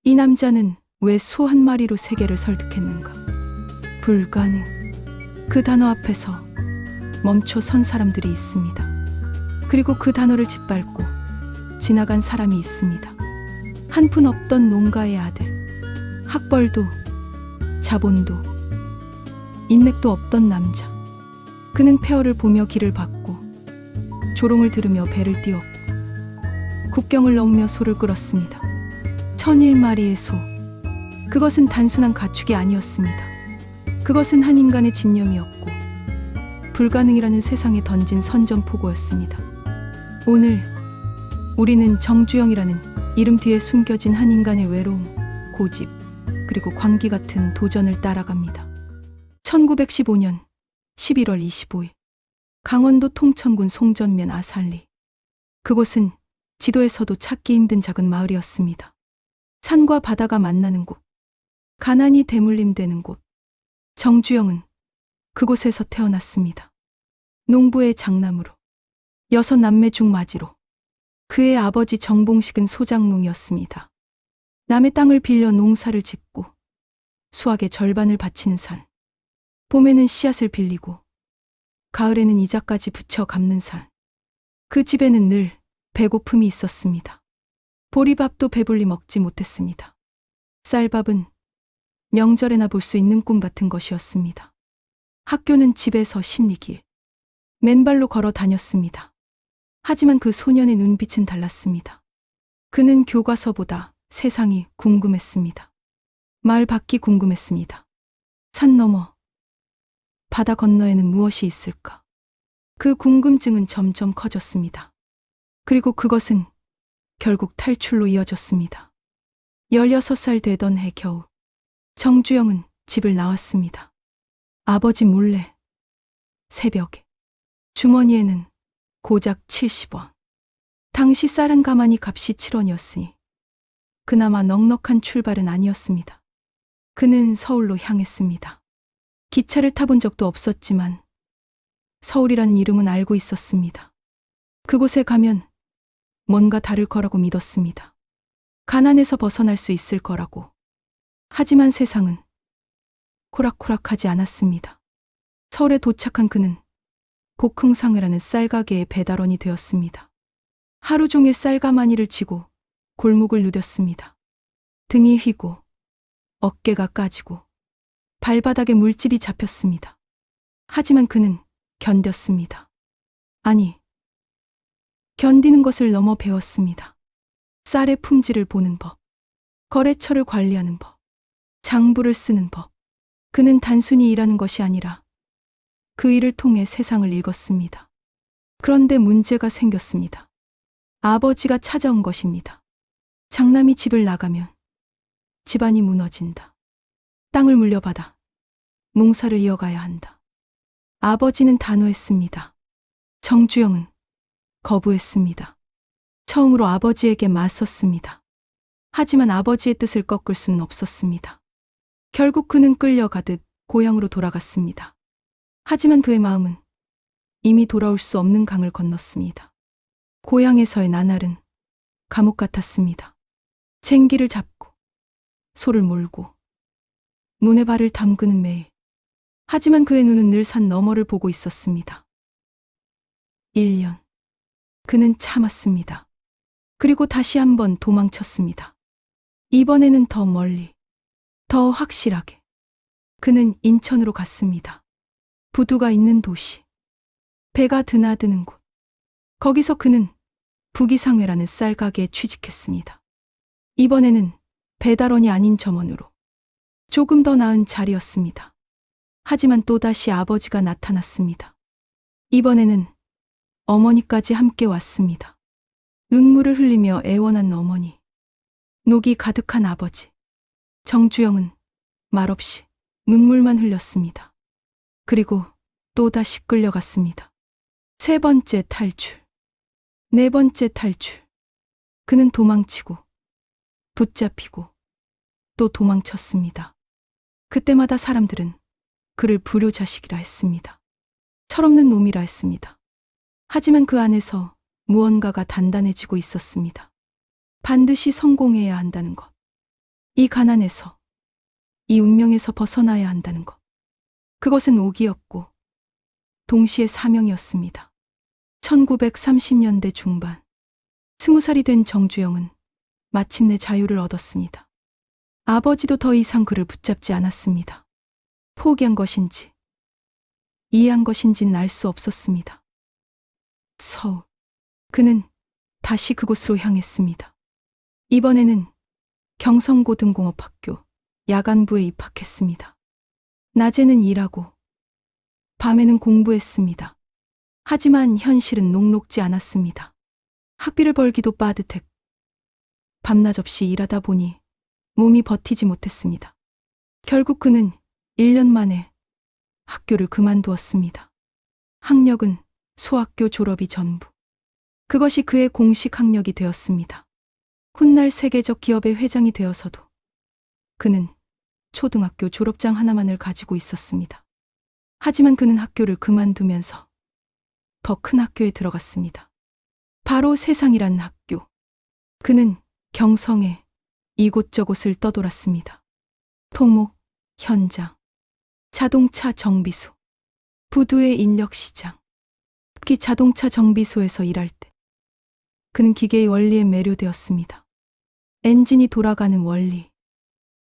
이 남자는 왜 소 한 마리로 세계를 설득했는가? 불가능. 그 단어 앞에서 멈춰 선 사람들이 있습니다. 그리고 그 단어를 짓밟고 지나간 사람이 있습니다. 한 푼 없던 농가의 아들, 학벌도 자본도 인맥도 없던 남자. 그는 폐허를 보며 길을 받고 조롱을 들으며 배를 띄웠고 국경을 넘으며 소를 끌었습니다. 1001마리의 소. 그것은 단순한 가축이 아니었습니다. 그것은 한 인간의 집념이었고 불가능이라는 세상에 던진 선전포고였습니다. 오늘 우리는 정주영이라는 이름 뒤에 숨겨진 한 인간의 외로움, 고집, 그리고 광기 같은 도전을 따라갑니다. 1915년 11월 25일 강원도 통천군 송전면 아산리. 그곳은 지도에서도 찾기 힘든 작은 마을이었습니다. 산과 바다가 만나는 곳, 가난이 대물림되는 곳. 정주영은 그곳에서 태어났습니다. 농부의 장남으로, 6남매 중 맞이로. 그의 아버지 정봉식은 소장농이었습니다. 남의 땅을 빌려 농사를 짓고 수확의 절반을 바치는 산, 봄에는 씨앗을 빌리고 가을에는 이자까지 붙여 갚는 산. 그 집에는 늘 배고픔이 있었습니다. 보리밥도 배불리 먹지 못했습니다. 쌀밥은 명절에나 볼 수 있는 꿈 같은 것이었습니다. 학교는 집에서 10리길, 맨발로 걸어 다녔습니다. 하지만 그 소년의 눈빛은 달랐습니다. 그는 교과서보다 세상이 궁금했습니다. 마을 밖이 궁금했습니다. 산 너머, 바다 건너에는 무엇이 있을까? 그 궁금증은 점점 커졌습니다. 그리고 그것은 결국 탈출로 이어졌습니다. 16살 되던 해 겨우 정주영은 집을 나왔습니다. 아버지 몰래. 새벽에 주머니에는 고작 70원. 당시 쌀 한 가마니 값이 7원이었으니 그나마 넉넉한 출발은 아니었습니다. 그는 서울로 향했습니다. 기차를 타본 적도 없었지만 서울이라는 이름은 알고 있었습니다. 그곳에 가면 뭔가 다를 거라고 믿었습니다. 가난에서 벗어날 수 있을 거라고. 하지만 세상은 호락호락하지 않았습니다. 서울에 도착한 그는 곡흥상회라는 쌀가게의 배달원이 되었습니다. 하루 종일 쌀가마니를 지고 골목을 누볐습니다. 등이 휘고 어깨가 까지고 발바닥에 물집이 잡혔습니다. 하지만 그는 견뎠습니다. 아니, 견디는 것을 넘어 배웠습니다. 쌀의 품질을 보는 법, 거래처를 관리하는 법, 장부를 쓰는 법. 그는 단순히 일하는 것이 아니라 그 일을 통해 세상을 읽었습니다. 그런데 문제가 생겼습니다. 아버지가 찾아온 것입니다. 장남이 집을 나가면 집안이 무너진다. 땅을 물려받아 농사를 이어가야 한다. 아버지는 단호했습니다. 정주영은 거부했습니다. 처음으로 아버지에게 맞섰습니다. 하지만 아버지의 뜻을 꺾을 수는 없었습니다. 결국 그는 끌려가듯 고향으로 돌아갔습니다. 하지만 그의 마음은 이미 돌아올 수 없는 강을 건넜습니다. 고향에서의 나날은 감옥 같았습니다. 쟁기를 잡고 소를 몰고 눈에 발을 담그는 매일. 하지만 그의 눈은 늘 산 너머를 보고 있었습니다. 1년. 그는 참았습니다. 그리고 다시 한번 도망쳤습니다. 이번에는 더 멀리, 더 확실하게. 그는 인천으로 갔습니다. 부두가 있는 도시. 배가 드나드는 곳. 거기서 그는 부기상회라는 쌀가게에 취직했습니다. 이번에는 배달원이 아닌 점원으로. 조금 더 나은 자리였습니다. 하지만 또다시 아버지가 나타났습니다. 이번에는 어머니까지 함께 왔습니다. 눈물을 흘리며 애원한 어머니. 녹이 가득한 아버지. 정주영은 말없이 눈물만 흘렸습니다. 그리고 또다시 끌려갔습니다. 3번째 탈출. 4번째 탈출. 그는 도망치고 붙잡히고 또 도망쳤습니다. 그때마다 사람들은 그를 불효자식이라 했습니다. 철없는 놈이라 했습니다. 하지만 그 안에서 무언가가 단단해지고 있었습니다. 반드시 성공해야 한다는 것. 이 가난에서, 이 운명에서 벗어나야 한다는 것. 그것은 오기였고 동시에 사명이었습니다. 1930년대 중반 20살이 된 정주영은 마침내 자유를 얻었습니다. 아버지도 더 이상 그를 붙잡지 않았습니다. 포기한 것인지 이해한 것인지는 알 수 없었습니다. 서울. 그는 다시 그곳으로 향했습니다. 이번에는 경성고등공업학교 야간부에 입학했습니다. 낮에는 일하고 밤에는 공부했습니다. 하지만 현실은 녹록지 않았습니다. 학비를 벌기도 빠듯했고 밤낮 없이 일하다 보니 몸이 버티지 못했습니다. 결국 그는 1년 만에 학교를 그만두었습니다. 학력은 소학교 졸업이 전부. 그것이 그의 공식 학력이 되었습니다. 훗날 세계적 기업의 회장이 되어서도 그는 초등학교 졸업장 하나만을 가지고 있었습니다. 하지만 그는 학교를 그만두면서 더 큰 학교에 들어갔습니다. 바로 세상이란 학교. 그는 경성에 이곳저곳을 떠돌았습니다. 토목, 현장, 자동차 정비소, 부두의 인력시장. 특히 자동차 정비소에서 일할 때 그는 기계의 원리에 매료되었습니다. 엔진이 돌아가는 원리,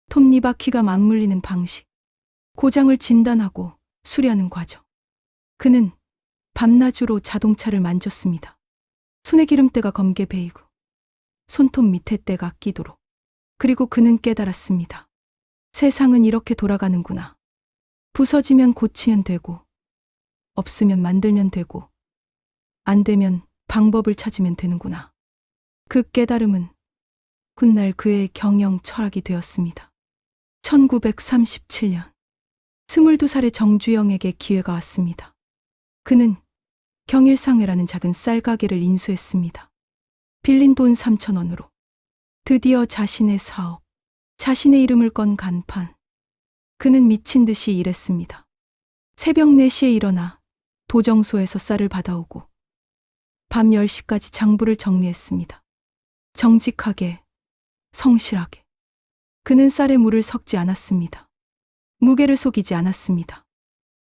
톱니바퀴가 맞물리는 방식, 고장을 진단하고 수리하는 과정. 그는 밤낮으로 자동차를 만졌습니다. 손에 기름때가 검게 베이고 손톱 밑에 때가 끼도록. 그리고 그는 깨달았습니다. 세상은 이렇게 돌아가는구나. 부서지면 고치면 되고 없으면 만들면 되고 안 되면 방법을 찾으면 되는구나. 그 깨달음은 훗날 그의 경영 철학이 되었습니다. 1937년 22살의 정주영에게 기회가 왔습니다. 그는 경일상회라는 작은 쌀가게를 인수했습니다. 빌린 돈 3,000원으로 드디어 자신의 사업, 자신의 이름을 건 간판. 그는 미친 듯이 일했습니다. 새벽 4시에 일어나 도정소에서 쌀을 받아오고 밤 10시까지 장부를 정리했습니다. 정직하게, 성실하게. 그는 쌀에 물을 섞지 않았습니다. 무게를 속이지 않았습니다.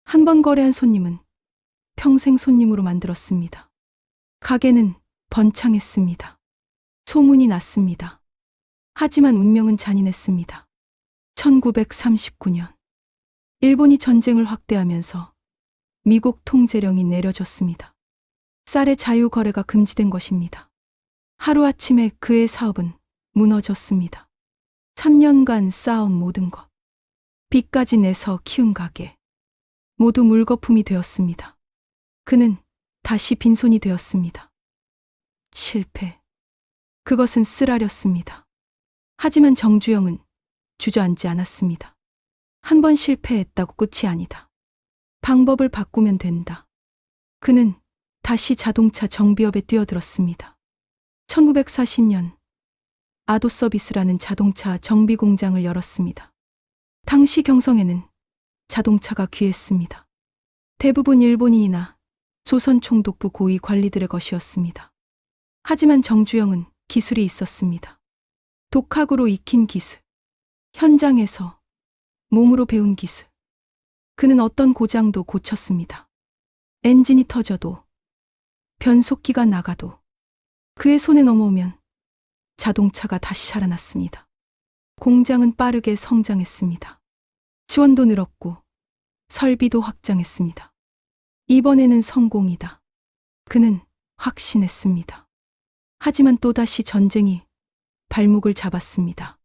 한 번 거래한 손님은 평생 손님으로 만들었습니다. 가게는 번창했습니다. 소문이 났습니다. 하지만 운명은 잔인했습니다. 1939년 일본이 전쟁을 확대하면서 미국 통제령이 내려졌습니다. 쌀의 자유 거래가 금지된 것입니다. 하루아침에 그의 사업은 무너졌습니다. 3년간 쌓아온 모든 것, 빚까지 내서 키운 가게, 모두 물거품이 되었습니다. 그는 다시 빈손이 되었습니다. 실패. 그것은 쓰라렸습니다. 하지만 정주영은 주저앉지 않았습니다. 한 번 실패했다고 끝이 아니다. 방법을 바꾸면 된다. 그는 다시 자동차 정비업에 뛰어들었습니다. 1940년 아도서비스라는 자동차 정비 공장을 열었습니다. 당시 경성에는 자동차가 귀했습니다. 대부분 일본인이나 조선총독부 고위 관리들의 것이었습니다. 하지만 정주영은 기술이 있었습니다. 독학으로 익힌 기술, 현장에서 몸으로 배운 기술. 그는 어떤 고장도 고쳤습니다. 엔진이 터져도, 변속기가 나가도 그의 손에 넘어오면 자동차가 다시 살아났습니다. 공장은 빠르게 성장했습니다. 지원도 늘었고 설비도 확장했습니다. 이번에는 성공이다. 그는 확신했습니다. 하지만 또다시 전쟁이 발목을 잡았습니다.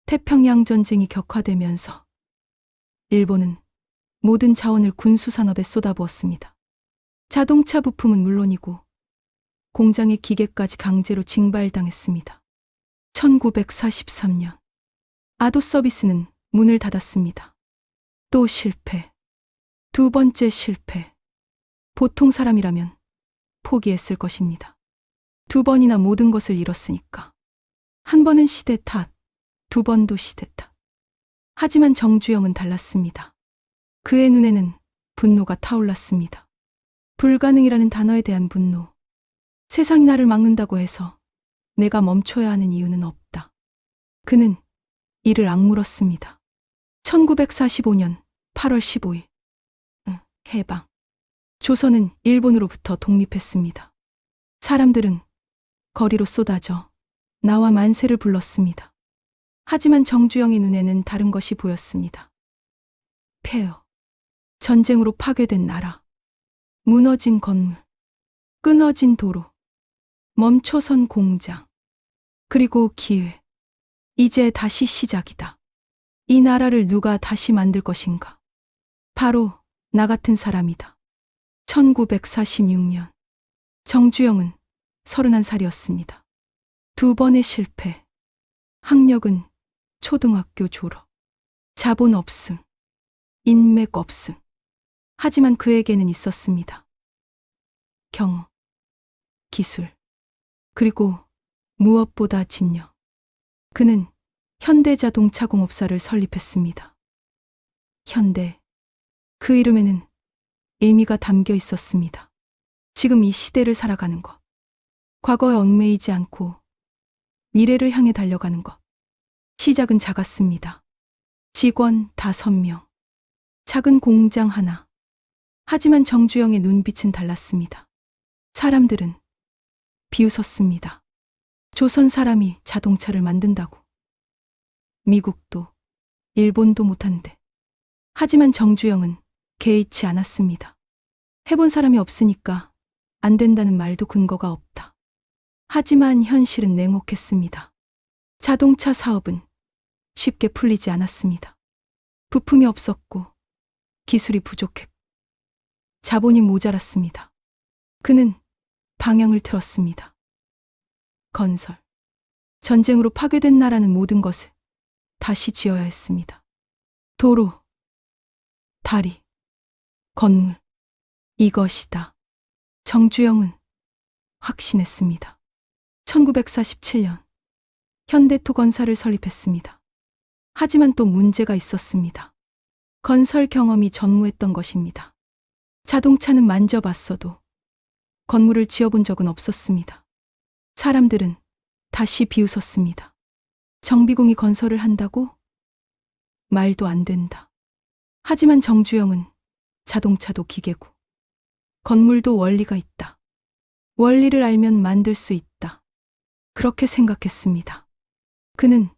태평양 전쟁이 격화되면서 일본은 모든 자원을 군수산업에 쏟아부었습니다. 자동차 부품은 물론이고 공장의 기계까지 강제로 징발당했습니다. 1943년 아도서비스는 문을 닫았습니다. 또 실패. 두 번째 실패. 보통 사람이라면 포기했을 것입니다. 두 번이나 모든 것을 잃었으니까. 한 번은 시대 탓, 두 번도 시대 탓. 하지만 정주영은 달랐습니다. 그의 눈에는 분노가 타올랐습니다. 불가능이라는 단어에 대한 분노. 세상이 나를 막는다고 해서 내가 멈춰야 하는 이유는 없다. 그는 이를 악물었습니다. 1945년 8월 15일. 해방. 조선은 일본으로부터 독립했습니다. 사람들은 거리로 쏟아져 나와 만세를 불렀습니다. 하지만 정주영의 눈에는 다른 것이 보였습니다. 폐허. 전쟁으로 파괴된 나라. 무너진 건물. 끊어진 도로. 멈춰선 공장. 그리고 기회. 이제 다시 시작이다. 이 나라를 누가 다시 만들 것인가? 바로 나 같은 사람이다. 1946년. 정주영은 31살이었습니다. 두 번의 실패. 학력은 초등학교 졸업. 자본 없음. 인맥 없음. 하지만 그에게는 있었습니다. 경험, 기술, 그리고 무엇보다 집념. 그는 현대자동차공업사를 설립했습니다. 현대, 그 이름에는 의미가 담겨 있었습니다. 지금 이 시대를 살아가는 것. 과거에 얽매이지 않고 미래를 향해 달려가는 것. 시작은 작았습니다. 직원 5명. 작은 공장 하나. 하지만 정주영의 눈빛은 달랐습니다. 사람들은 비웃었습니다. 조선 사람이 자동차를 만든다고. 미국도, 일본도 못한대. 하지만 정주영은 개의치 않았습니다. 해본 사람이 없으니까 안 된다는 말도 근거가 없다. 하지만 현실은 냉혹했습니다. 자동차 사업은 쉽게 풀리지 않았습니다. 부품이 없었고 기술이 부족했고 자본이 모자랐습니다. 그는 방향을 틀었습니다. 건설. 전쟁으로 파괴된 나라는 모든 것을 다시 지어야 했습니다. 도로, 다리, 건물. 이것이다. 정주영은 확신했습니다. 1947년 현대토건사를 설립했습니다. 하지만 또 문제가 있었습니다. 건설 경험이 전무했던 것입니다. 자동차는 만져봤어도 건물을 지어본 적은 없었습니다. 사람들은 다시 비웃었습니다. 정비공이 건설을 한다고? 말도 안 된다. 하지만 정주영은 자동차도 기계고 건물도 원리가 있다. 원리를 알면 만들 수 있다. 그렇게 생각했습니다. 그는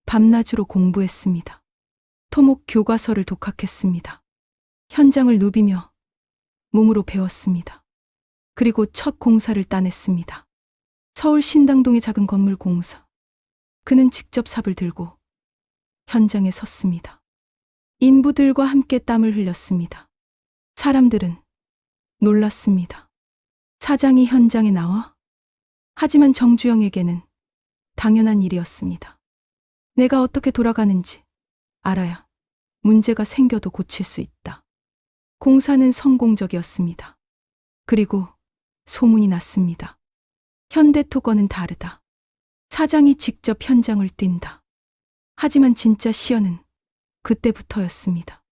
밤낮으로 공부했습니다. 토목 교과서를 독학했습니다. 현장을 누비며 몸으로 배웠습니다. 그리고 첫 공사를 따냈습니다. 서울 신당동의 작은 건물 공사. 그는 직접 삽을 들고 현장에 섰습니다. 인부들과 함께 땀을 흘렸습니다. 사람들은 놀랐습니다. 사장이 현장에 나와? 하지만 정주영에게는 당연한 일이었습니다. 내가 어떻게 돌아가는지 알아야 문제가 생겨도 고칠 수 있다. 공사는 성공적이었습니다. 그리고 소문이 났습니다. 현대토건은 다르다. 사장이 직접 현장을 뛴다. 하지만 진짜 시연은 그때부터였습니다.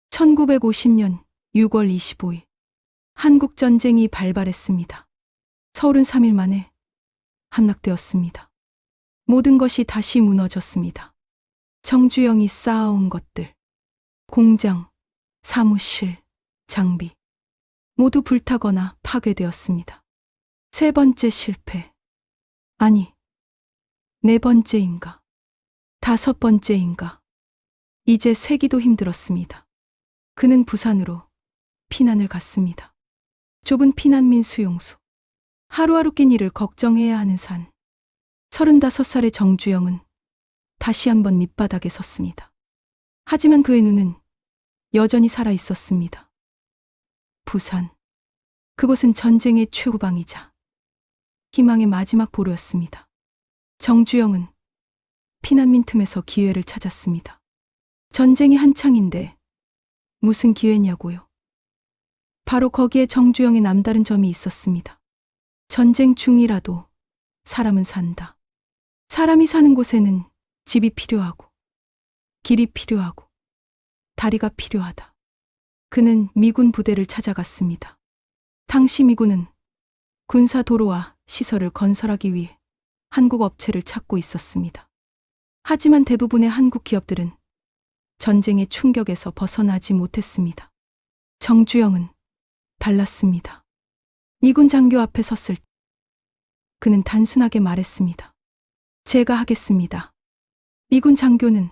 1950년 6월 25일 한국전쟁이 발발했습니다. 서울은 3일 만에 함락되었습니다. 모든 것이 다시 무너졌습니다. 정주영이 쌓아온 것들, 공장, 사무실, 장비 모두 불타거나 파괴되었습니다. 세 번째 실패. 아니, 네 번째인가? 다섯 번째인가? 이제 세기도 힘들었습니다. 그는 부산으로 피난을 갔습니다. 좁은 피난민 수용소. 하루하루 낀 일을 걱정해야 하는 산. 35살의 정주영은 다시 한번 밑바닥에 섰습니다. 하지만 그의 눈은 여전히 살아 있었습니다. 부산. 그곳은 전쟁의 최후방이자 희망의 마지막 보루였습니다. 정주영은 피난민 틈에서 기회를 찾았습니다. 전쟁이 한창인데 무슨 기회냐고요? 바로 거기에 정주영의 남다른 점이 있었습니다. 전쟁 중이라도 사람은 산다. 사람이 사는 곳에는 집이 필요하고 길이 필요하고 다리가 필요하다. 그는 미군 부대를 찾아갔습니다. 당시 미군은 군사 도로와 시설을 건설하기 위해 한국 업체를 찾고 있었습니다. 하지만 대부분의 한국 기업들은 전쟁의 충격에서 벗어나지 못했습니다. 정주영은 달랐습니다. 미군 장교 앞에 섰을 때 그는 단순하게 말했습니다. 제가 하겠습니다. 미군 장교는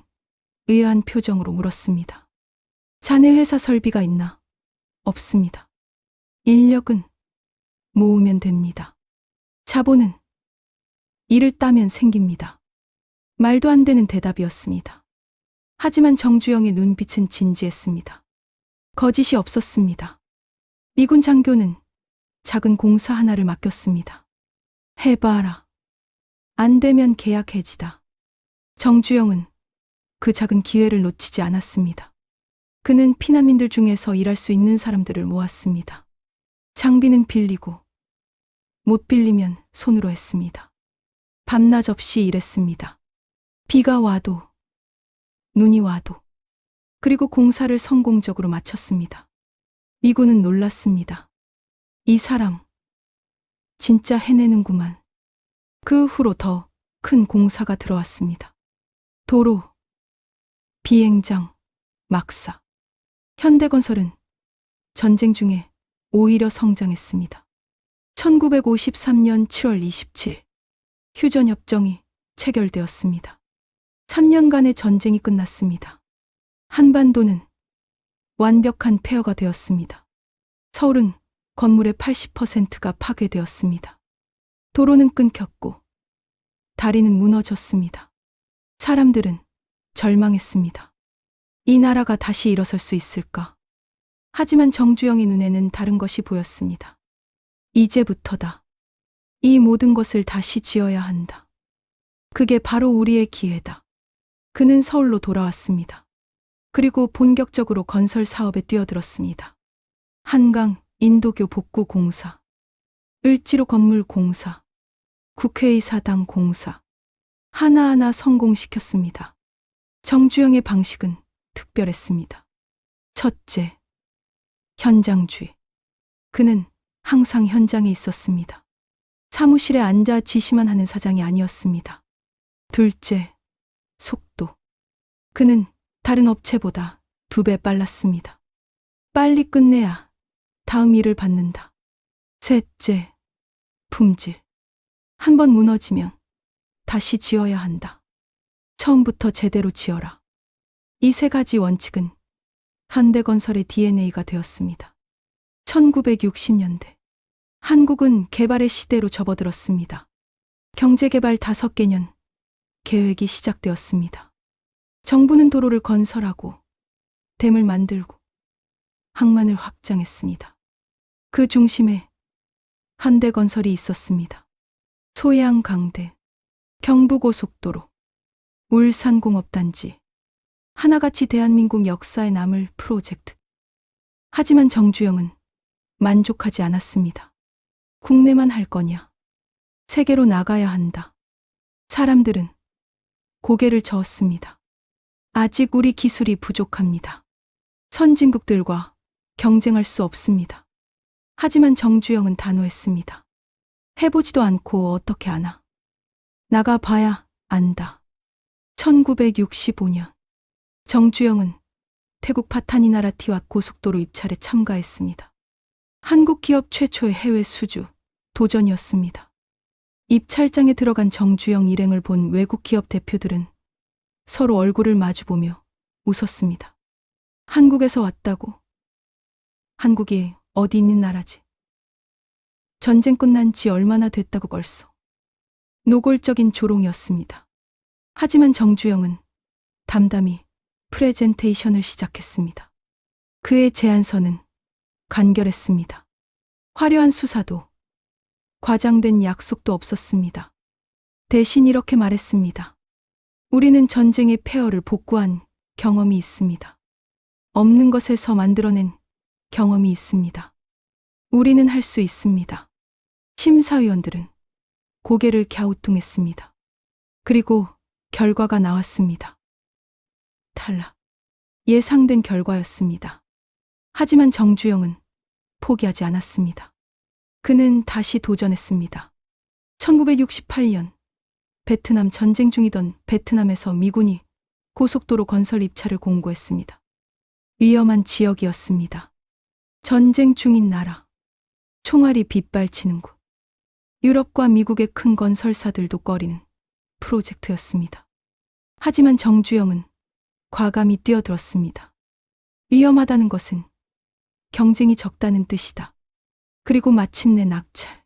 의아한 표정으로 물었습니다. 자네 회사 설비가 있나? 없습니다. 인력은 모으면 됩니다. 자본은 이를 따면 생깁니다. 말도 안 되는 대답이었습니다. 하지만 정주영의 눈빛은 진지했습니다. 거짓이 없었습니다. 미군 장교는 작은 공사 하나를 맡겼습니다. 해봐라. 안 되면 계약 해지다. 정주영은 그 작은 기회를 놓치지 않았습니다. 그는 피난민들 중에서 일할 수 있는 사람들을 모았습니다. 장비는 빌리고 못 빌리면 손으로 했습니다. 밤낮 없이 일했습니다. 비가 와도 눈이 와도. 그리고 공사를 성공적으로 마쳤습니다. 미군은 놀랐습니다. 이 사람 진짜 해내는구만. 그 후로 더 큰 공사가 들어왔습니다. 도로, 비행장, 막사. 현대건설은 전쟁 중에 오히려 성장했습니다. 1953년 7월 27일 휴전협정이 체결되었습니다. 3년간의 전쟁이 끝났습니다. 한반도는 완벽한 폐허가 되었습니다. 서울은 건물의 80%가 파괴되었습니다. 도로는 끊겼고 다리는 무너졌습니다. 사람들은 절망했습니다. 이 나라가 다시 일어설 수 있을까? 하지만 정주영의 눈에는 다른 것이 보였습니다. 이제부터다. 이 모든 것을 다시 지어야 한다. 그게 바로 우리의 기회다. 그는 서울로 돌아왔습니다. 그리고 본격적으로 건설 사업에 뛰어들었습니다. 한강 인도교 복구 공사, 을지로 건물 공사, 국회의사당 공사, 하나하나 성공시켰습니다. 정주영의 방식은 특별했습니다. 첫째, 현장주의. 그는 항상 현장에 있었습니다. 사무실에 앉아 지시만 하는 사장이 아니었습니다. 둘째, 속도. 그는 다른 업체보다 2배 빨랐습니다. 빨리 끝내야 다음 일을 받는다. 셋째, 품질. 한 번 무너지면 다시 지어야 한다. 처음부터 제대로 지어라. 이 3가지 원칙은 현대건설의 DNA가 되었습니다. 1960년대 한국은 개발의 시대로 접어들었습니다. 경제개발 5개년 계획이 시작되었습니다. 정부는 도로를 건설하고 댐을 만들고 항만을 확장했습니다. 그 중심에 현대건설이 있었습니다. 소양 강대, 경부고속도로, 울산공업단지, 하나같이 대한민국 역사에 남을 프로젝트. 하지만 정주영은 만족하지 않았습니다. 국내만 할 거냐? 세계로 나가야 한다. 사람들은 고개를 저었습니다. 아직 우리 기술이 부족합니다. 선진국들과 경쟁할 수 없습니다. 하지만 정주영은 단호했습니다. 해보지도 않고 어떻게 아나? 나가봐야 안다. 1965년 정주영은 태국 파타니나라티왓 고속도로 입찰에 참가했습니다. 한국 기업 최초의 해외 수주 도전이었습니다. 입찰장에 들어간 정주영 일행을 본 외국 기업 대표들은 서로 얼굴을 마주보며 웃었습니다. 한국에서 왔다고? 한국이 어디 있는 나라지? 전쟁 끝난 지 얼마나 됐다고 벌써. 노골적인 조롱이었습니다. 하지만 정주영은 담담히 프레젠테이션을 시작했습니다. 그의 제안서는 간결했습니다. 화려한 수사도 과장된 약속도 없었습니다. 대신 이렇게 말했습니다. 우리는 전쟁의 폐허를 복구한 경험이 있습니다. 없는 것에서 만들어낸 경험이 있습니다. 우리는 할 수 있습니다. 심사위원들은 고개를 갸우뚱했습니다. 그리고 결과가 나왔습니다. 탈락. 예상된 결과였습니다. 하지만 정주영은 포기하지 않았습니다. 그는 다시 도전했습니다. 1968년 베트남 전쟁 중이던 베트남에서 미군이 고속도로 건설 입찰을 공고했습니다. 위험한 지역이었습니다. 전쟁 중인 나라. 총알이 빗발치는 곳. 유럽과 미국의 큰 건설사들도 꺼리는 프로젝트였습니다. 하지만 정주영은 과감히 뛰어들었습니다. 위험하다는 것은 경쟁이 적다는 뜻이다. 그리고 마침내 낙찰.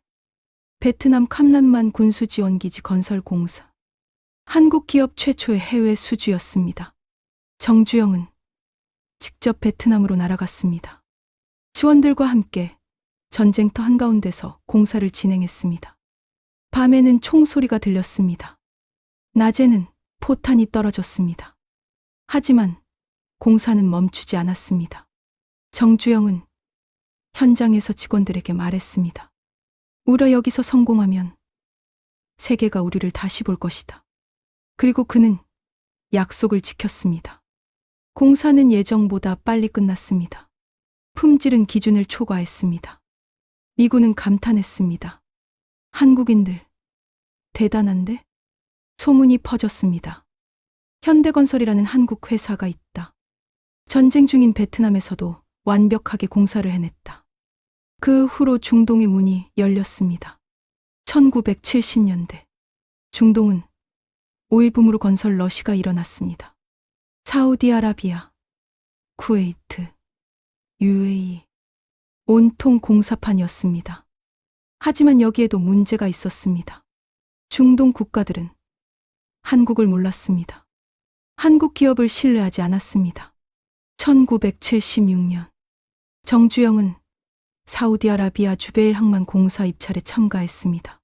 베트남 캄란만 군수지원기지 건설공사. 한국 기업 최초의 해외 수주였습니다. 정주영은 직접 베트남으로 날아갔습니다. 지원들과 함께 전쟁터 한가운데서 공사를 진행했습니다. 밤에는 총소리가 들렸습니다. 낮에는 포탄이 떨어졌습니다. 하지만 공사는 멈추지 않았습니다. 정주영은 현장에서 직원들에게 말했습니다. 우리 여기서 성공하면 세계가 우리를 다시 볼 것이다. 그리고 그는 약속을 지켰습니다. 공사는 예정보다 빨리 끝났습니다. 품질은 기준을 초과했습니다. 미군은 감탄했습니다. 한국인들, 대단한데? 소문이 퍼졌습니다. 현대건설이라는 한국 회사가 있다. 전쟁 중인 베트남에서도 완벽하게 공사를 해냈다. 그 후로 중동의 문이 열렸습니다. 1970년대. 중동은 오일 붐으로 건설 러시가 일어났습니다. 사우디아라비아, 쿠웨이트, UAE. 온통 공사판이었습니다. 하지만 여기에도 문제가 있었습니다. 중동 국가들은 한국을 몰랐습니다. 한국 기업을 신뢰하지 않았습니다. 1976년 정주영은 사우디아라비아 주베일 항만 공사 입찰에 참가했습니다.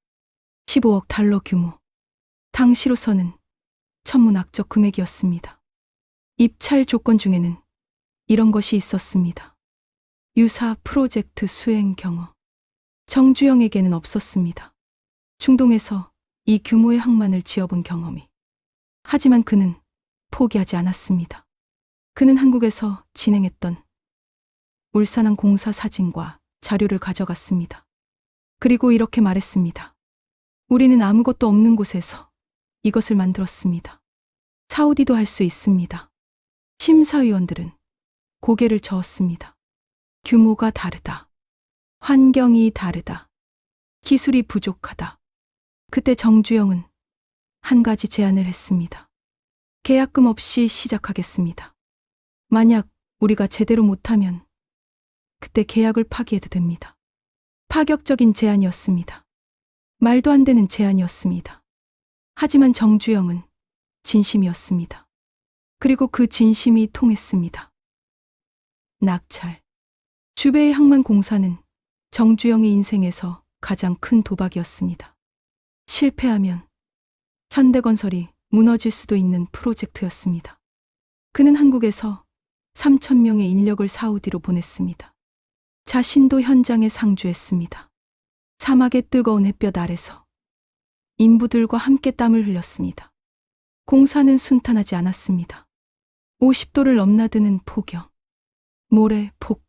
15억 달러 규모. 당시로서는 천문학적 금액이었습니다. 입찰 조건 중에는 이런 것이 있었습니다. 유사 프로젝트 수행 경험. 정주영에게는 없었습니다. 중동에서 이 규모의 항만을 지어본 경험이. 하지만 그는 포기하지 않았습니다. 그는 한국에서 진행했던 울산항 공사 사진과 자료를 가져갔습니다. 그리고 이렇게 말했습니다. 우리는 아무것도 없는 곳에서 이것을 만들었습니다. 사우디도 할 수 있습니다. 심사위원들은 고개를 저었습니다. 규모가 다르다. 환경이 다르다. 기술이 부족하다. 그때 정주영은 한 가지 제안을 했습니다. 계약금 없이 시작하겠습니다. 만약 우리가 제대로 못하면 그때 계약을 파기해도 됩니다. 파격적인 제안이었습니다. 말도 안 되는 제안이었습니다. 하지만 정주영은 진심이었습니다. 그리고 그 진심이 통했습니다. 낙찰. 주베일 항만 공사는 정주영의 인생에서 가장 큰 도박이었습니다. 실패하면 현대건설이 무너질 수도 있는 프로젝트였습니다. 그는 한국에서 3,000명의 인력을 사우디로 보냈습니다. 자신도 현장에 상주했습니다. 사막의 뜨거운 햇볕 아래서 인부들과 함께 땀을 흘렸습니다. 공사는 순탄하지 않았습니다. 50도를 넘나드는 폭염, 모래, 폭,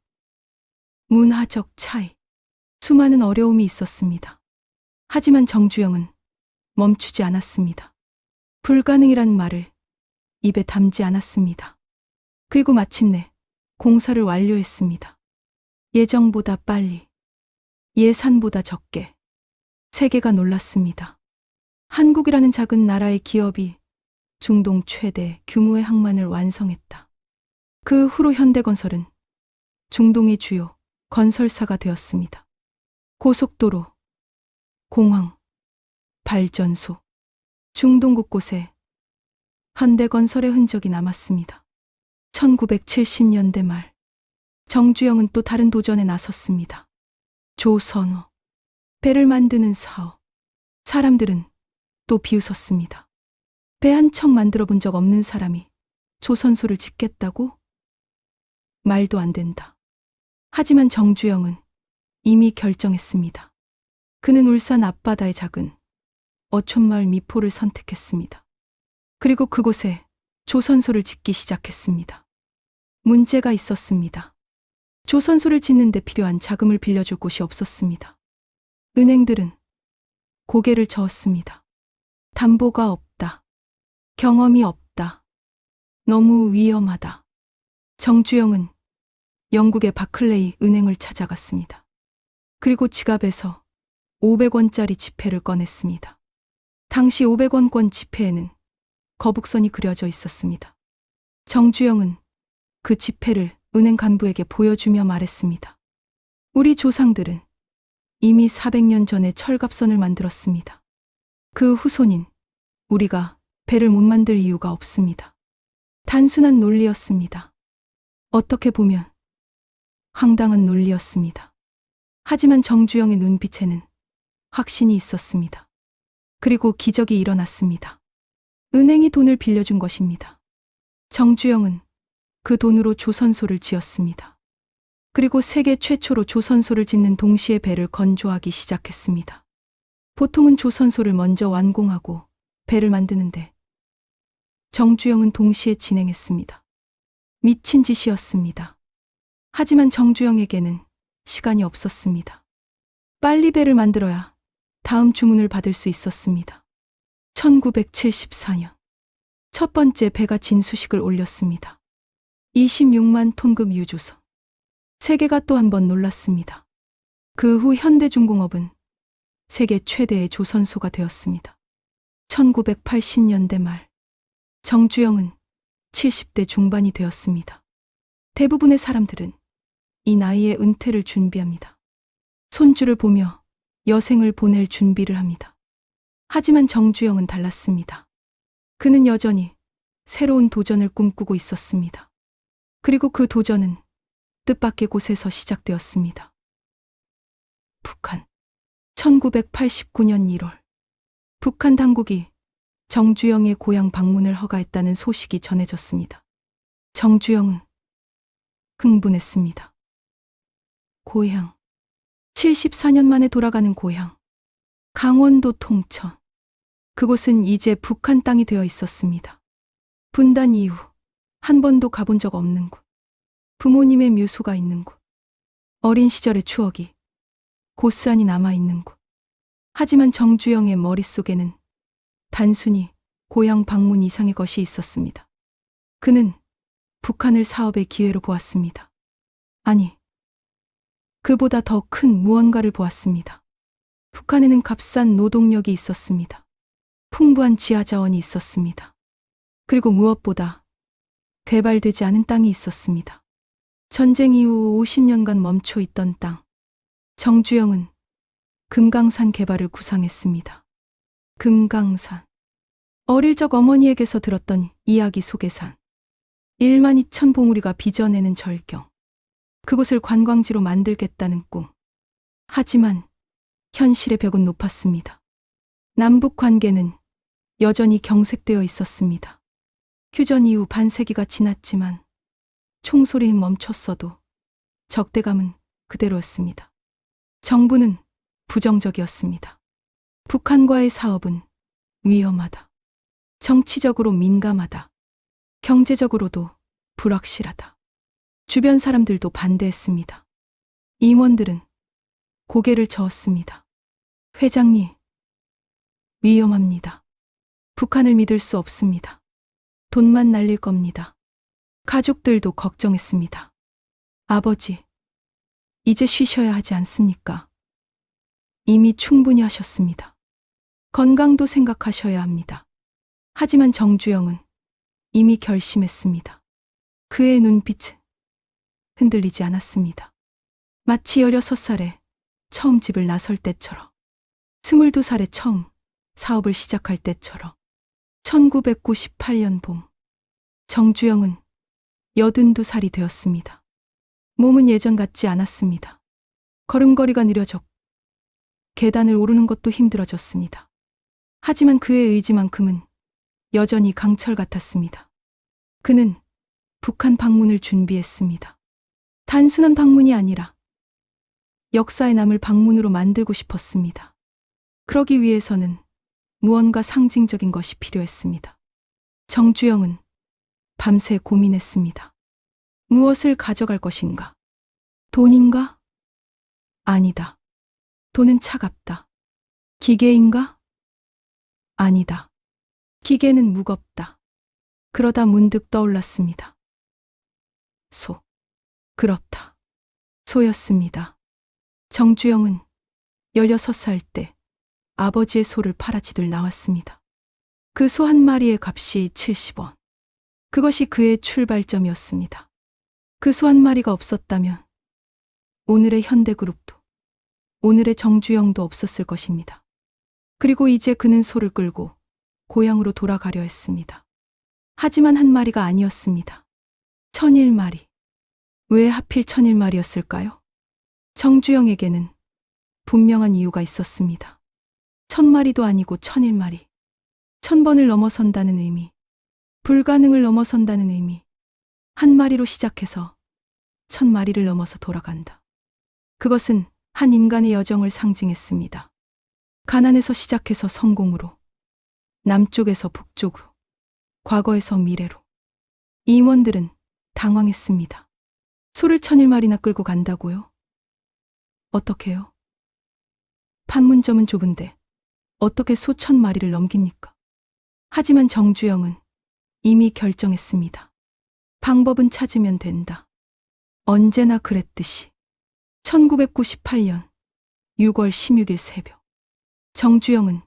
문화적 차이, 수많은 어려움이 있었습니다. 하지만 정주영은 멈추지 않았습니다. 불가능이란 말을 입에 담지 않았습니다. 그리고 마침내 공사를 완료했습니다. 예정보다 빨리, 예산보다 적게. 세계가 놀랐습니다. 한국이라는 작은 나라의 기업이 중동 최대 규모의 항만을 완성했다. 그 후로 현대건설은 중동의 주요 건설사가 되었습니다. 고속도로, 공항, 발전소, 중동 곳곳에 현대건설의 흔적이 남았습니다. 1970년대 말, 정주영은 또 다른 도전에 나섰습니다. 조선어, 배를 만드는 사업. 사람들은 또 비웃었습니다. 배 한 척 만들어 본 적 없는 사람이 조선소를 짓겠다고? 말도 안 된다. 하지만 정주영은 이미 결정했습니다. 그는 울산 앞바다의 작은 어촌마을 미포를 선택했습니다. 그리고 그곳에 조선소를 짓기 시작했습니다. 문제가 있었습니다. 조선소를 짓는 데 필요한 자금을 빌려줄 곳이 없었습니다. 은행들은 고개를 저었습니다. 담보가 없다. 경험이 없다. 너무 위험하다. 정주영은 영국의 바클레이 은행을 찾아갔습니다. 그리고 지갑에서 500원짜리 지폐를 꺼냈습니다. 당시 500원권 지폐에는 거북선이 그려져 있었습니다. 정주영은 그 지폐를 은행 간부에게 보여주며 말했습니다. 우리 조상들은 이미 400년 전에 철갑선을 만들었습니다. 그 후손인 우리가 배를 못 만들 이유가 없습니다. 단순한 논리였습니다. 어떻게 보면 황당한 논리였습니다. 하지만 정주영의 눈빛에는 확신이 있었습니다. 그리고 기적이 일어났습니다. 은행이 돈을 빌려준 것입니다. 정주영은 그 돈으로 조선소를 지었습니다. 그리고 세계 최초로 조선소를 짓는 동시에 배를 건조하기 시작했습니다. 보통은 조선소를 먼저 완공하고 배를 만드는데 정주영은 동시에 진행했습니다. 미친 짓이었습니다. 하지만 정주영에게는 시간이 없었습니다. 빨리 배를 만들어야 다음 주문을 받을 수 있었습니다. 1974년 첫 번째 배가 진수식을 올렸습니다. 26만 톤급 유조선. 세계가 또 한 번 놀랐습니다. 그 후 현대중공업은 세계 최대의 조선소가 되었습니다. 1980년대 말 정주영은 70대 중반이 되었습니다. 대부분의 사람들은 이 나이에 은퇴를 준비합니다. 손주를 보며 여생을 보낼 준비를 합니다. 하지만 정주영은 달랐습니다. 그는 여전히 새로운 도전을 꿈꾸고 있었습니다. 그리고 그 도전은 뜻밖의 곳에서 시작되었습니다. 북한. 1989년 1월. 북한 당국이 정주영의 고향 방문을 허가했다는 소식이 전해졌습니다. 정주영은 흥분했습니다. 고향. 74년 만에 돌아가는 고향. 강원도 통천. 그곳은 이제 북한 땅이 되어 있었습니다. 분단 이후 한 번도 가본 적 없는 곳. 부모님의 묘소가 있는 곳. 어린 시절의 추억이 고스란히 남아있는 곳. 하지만 정주영의 머릿속에는 단순히 고향 방문 이상의 것이 있었습니다. 그는 북한을 사업의 기회로 보았습니다. 아니, 그보다 더 큰 무언가를 보았습니다. 북한에는 값싼 노동력이 있었습니다. 풍부한 지하 자원이 있었습니다. 그리고 무엇보다 개발되지 않은 땅이 있었습니다. 전쟁 이후 50년간 멈춰 있던 땅. 정주영은 금강산 개발을 구상했습니다. 금강산. 어릴 적 어머니에게서 들었던 이야기 속의 산. 1만 2천 봉우리가 빚어내는 절경. 그곳을 관광지로 만들겠다는 꿈. 하지만 현실의 벽은 높았습니다. 남북 관계는 여전히 경색되어 있었습니다. 휴전 이후 반세기가 지났지만 총소리는 멈췄어도 적대감은 그대로였습니다. 정부는 부정적이었습니다. 북한과의 사업은 위험하다. 정치적으로 민감하다. 경제적으로도 불확실하다. 주변 사람들도 반대했습니다. 임원들은 고개를 저었습니다. 회장님, 위험합니다. 북한을 믿을 수 없습니다. 돈만 날릴 겁니다. 가족들도 걱정했습니다. 아버지, 이제 쉬셔야 하지 않습니까? 이미 충분히 하셨습니다. 건강도 생각하셔야 합니다. 하지만 정주영은 이미 결심했습니다. 그의 눈빛은 흔들리지 않았습니다. 마치 16살에 처음 집을 나설 때처럼, 22살에 처음 사업을 시작할 때처럼. 1998년 봄, 정주영은 82살이 되었습니다. 몸은 예전 같지 않았습니다. 걸음걸이가 느려졌고 계단을 오르는 것도 힘들어졌습니다. 하지만 그의 의지만큼은 여전히 강철 같았습니다. 그는 북한 방문을 준비했습니다. 단순한 방문이 아니라 역사에 남을 방문으로 만들고 싶었습니다. 그러기 위해서는 무언가 상징적인 것이 필요했습니다. 정주영은 밤새 고민했습니다. 무엇을 가져갈 것인가? 돈인가? 아니다. 돈은 차갑다. 기계인가? 아니다. 기계는 무겁다. 그러다 문득 떠올랐습니다. 소. 그렇다. 소였습니다. 정주영은 16살 때 아버지의 소를 팔아 집을 나왔습니다. 그 소 한 마리의 값이 70원. 그것이 그의 출발점이었습니다. 그 소 한 마리가 없었다면 오늘의 현대그룹도 오늘의 정주영도 없었을 것입니다. 그리고 이제 그는 소를 끌고 고향으로 돌아가려 했습니다. 하지만 한 마리가 아니었습니다. 1001마리. 왜 하필 1001마리였을까요? 정주영에게는 분명한 이유가 있었습니다. 1000마리도 아니고 1001마리. 1000번을 넘어선다는 의미. 불가능을 넘어선다는 의미. 한 마리로 시작해서 1000마리를 넘어서 돌아간다. 그것은 한 인간의 여정을 상징했습니다. 가난에서 시작해서 성공으로, 남쪽에서 북쪽으로, 과거에서 미래로. 임원들은 당황했습니다. 소를 1001마리나 끌고 간다고요? 어떻게요? 판문점은 좁은데 어떻게 소 1000마리를 넘깁니까? 하지만 정주영은 이미 결정했습니다. 방법은 찾으면 된다. 언제나 그랬듯이. 1998년 6월 16일 새벽. 정주영은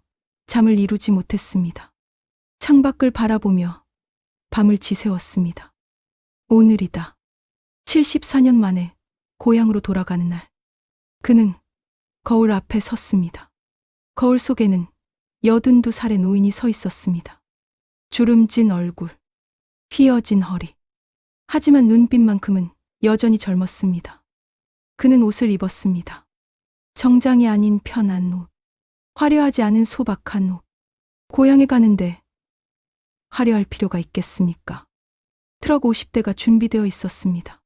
잠을 이루지 못했습니다. 창밖을 바라보며 밤을 지새웠습니다. 오늘이다. 74년 만에 고향으로 돌아가는 날. 그는 거울 앞에 섰습니다. 거울 속에는 82살의 노인이 서 있었습니다. 주름진 얼굴, 휘어진 허리. 하지만 눈빛만큼은 여전히 젊었습니다. 그는 옷을 입었습니다. 정장이 아닌 편한 옷, 화려하지 않은 소박한 옷. 고향에 가는데 화려할 필요가 있겠습니까? 트럭 50대가 준비되어 있었습니다.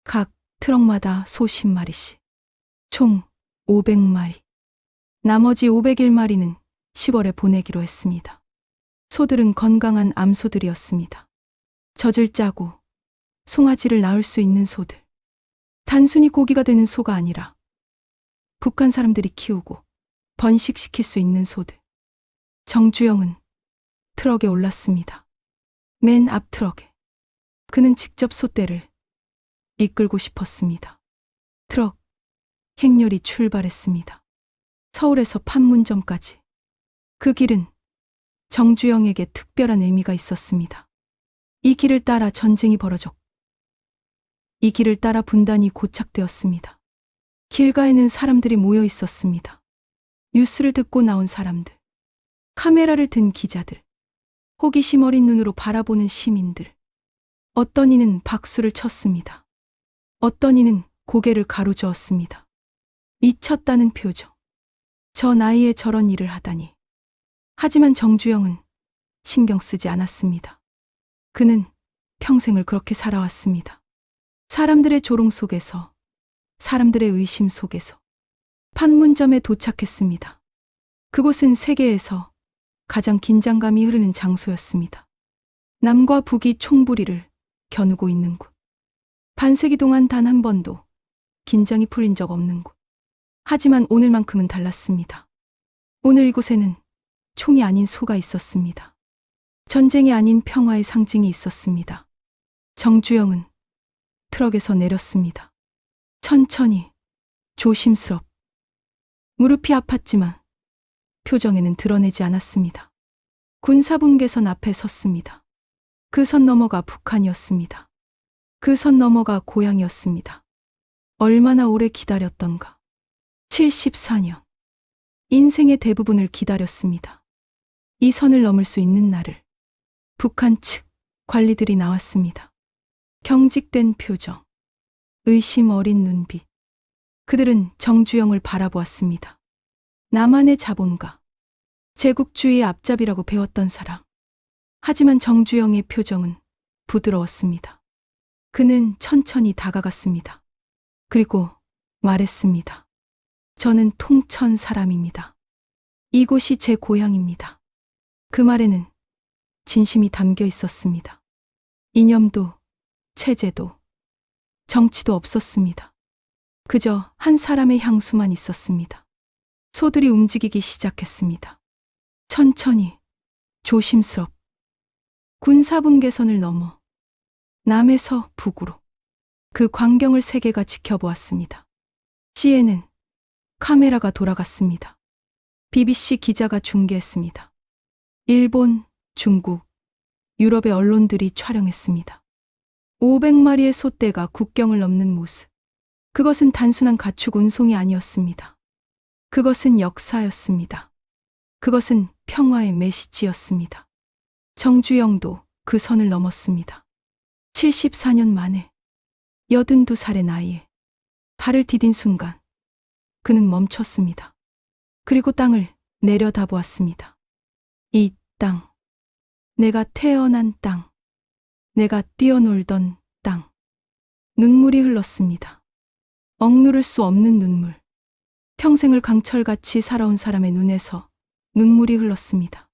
각 트럭마다 소 10마리씩. 총 500마리. 나머지 501마리는 10월에 보내기로 했습니다. 소들은 건강한 암소들이었습니다. 젖을 짜고 송아지를 낳을 수 있는 소들. 단순히 고기가 되는 소가 아니라 북한 사람들이 키우고 번식시킬 수 있는 소들. 정주영은 트럭에 올랐습니다. 맨 앞 트럭에. 그는 직접 소떼를 이끌고 싶었습니다. 트럭 행렬이 출발했습니다. 서울에서 판문점까지. 그 길은 정주영에게 특별한 의미가 있었습니다. 이 길을 따라 전쟁이 벌어졌고 이 길을 따라 분단이 고착되었습니다. 길가에는 사람들이 모여 있었습니다. 뉴스를 듣고 나온 사람들, 카메라를 든 기자들, 호기심 어린 눈으로 바라보는 시민들. 어떤 이는 박수를 쳤습니다. 어떤 이는 고개를 가로저었습니다. 미쳤다는 표정. 저 나이에 저런 일을 하다니. 하지만 정주영은 신경 쓰지 않았습니다. 그는 평생을 그렇게 살아왔습니다. 사람들의 조롱 속에서, 사람들의 의심 속에서 판문점에 도착했습니다. 그곳은 세계에서 가장 긴장감이 흐르는 장소였습니다. 남과 북이 총부리를 겨누고 있는 곳. 반세기 동안 단 한 번도 긴장이 풀린 적 없는 곳. 하지만 오늘만큼은 달랐습니다. 오늘 이곳에는 총이 아닌 소가 있었습니다. 전쟁이 아닌 평화의 상징이 있었습니다. 정주영은 트럭에서 내렸습니다. 천천히, 조심스럽. 무릎이 아팠지만 표정에는 드러내지 않았습니다. 군사분계선 앞에 섰습니다. 그 선 너머가 북한이었습니다. 그 선 너머가 고향이었습니다. 얼마나 오래 기다렸던가. 74년. 인생의 대부분을 기다렸습니다. 이 선을 넘을 수 있는 날을. 북한 측 관리들이 나왔습니다. 경직된 표정, 의심 어린 눈빛. 그들은 정주영을 바라보았습니다. 나만의 자본가, 제국주의의 앞잡이라고 배웠던 사람. 하지만 정주영의 표정은 부드러웠습니다. 그는 천천히 다가갔습니다. 그리고 말했습니다. 저는 통천 사람입니다. 이곳이 제 고향입니다. 그 말에는 진심이 담겨 있었습니다. 이념도, 체제도, 정치도 없었습니다. 그저 한 사람의 향수만 있었습니다. 소들이 움직이기 시작했습니다. 천천히, 조심스럽. 군사분계선을 넘어 남에서 북으로 그 광경을 세계가 지켜보았습니다. 시에는 카메라가 돌아갔습니다. BBC 기자가 중계했습니다. 일본, 중국, 유럽의 언론들이 촬영했습니다. 500마리의 솥대가 국경을 넘는 모습. 그것은 단순한 가축 운송이 아니었습니다. 그것은 역사였습니다. 그것은 평화의 메시지였습니다. 정주영도 그 선을 넘었습니다. 74년 만에 82살의 나이에 발을 디딘 순간 그는 멈췄습니다. 그리고 땅을 내려다보았습니다. 이 땅, 내가 태어난 땅, 내가 뛰어놀던 땅. 눈물이 흘렀습니다. 억누를 수 없는 눈물. 평생을 강철같이 살아온 사람의 눈에서 눈물이 흘렀습니다.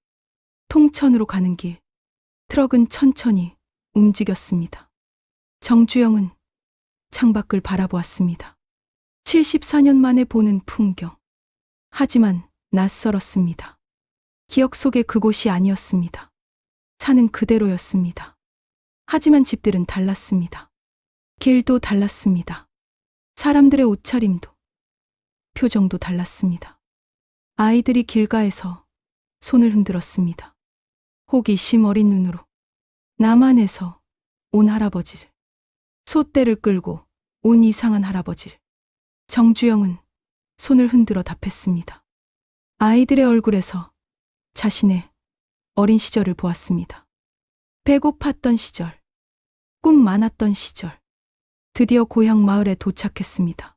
통천으로 가는 길, 트럭은 천천히 움직였습니다. 정주영은 창밖을 바라보았습니다. 74년 만에 보는 풍경. 하지만 낯설었습니다. 기억 속의 그곳이 아니었습니다. 산은 그대로였습니다. 하지만 집들은 달랐습니다. 길도 달랐습니다. 사람들의 옷차림도, 표정도 달랐습니다. 아이들이 길가에서 손을 흔들었습니다. 호기심 어린 눈으로 남한에서 온 할아버지를, 솥대를 끌고 온 이상한 할아버지를. 정주영은 손을 흔들어 답했습니다. 아이들의 얼굴에서 자신의 어린 시절을 보았습니다. 배고팠던 시절, 꿈 많았던 시절. 드디어 고향 마을에 도착했습니다.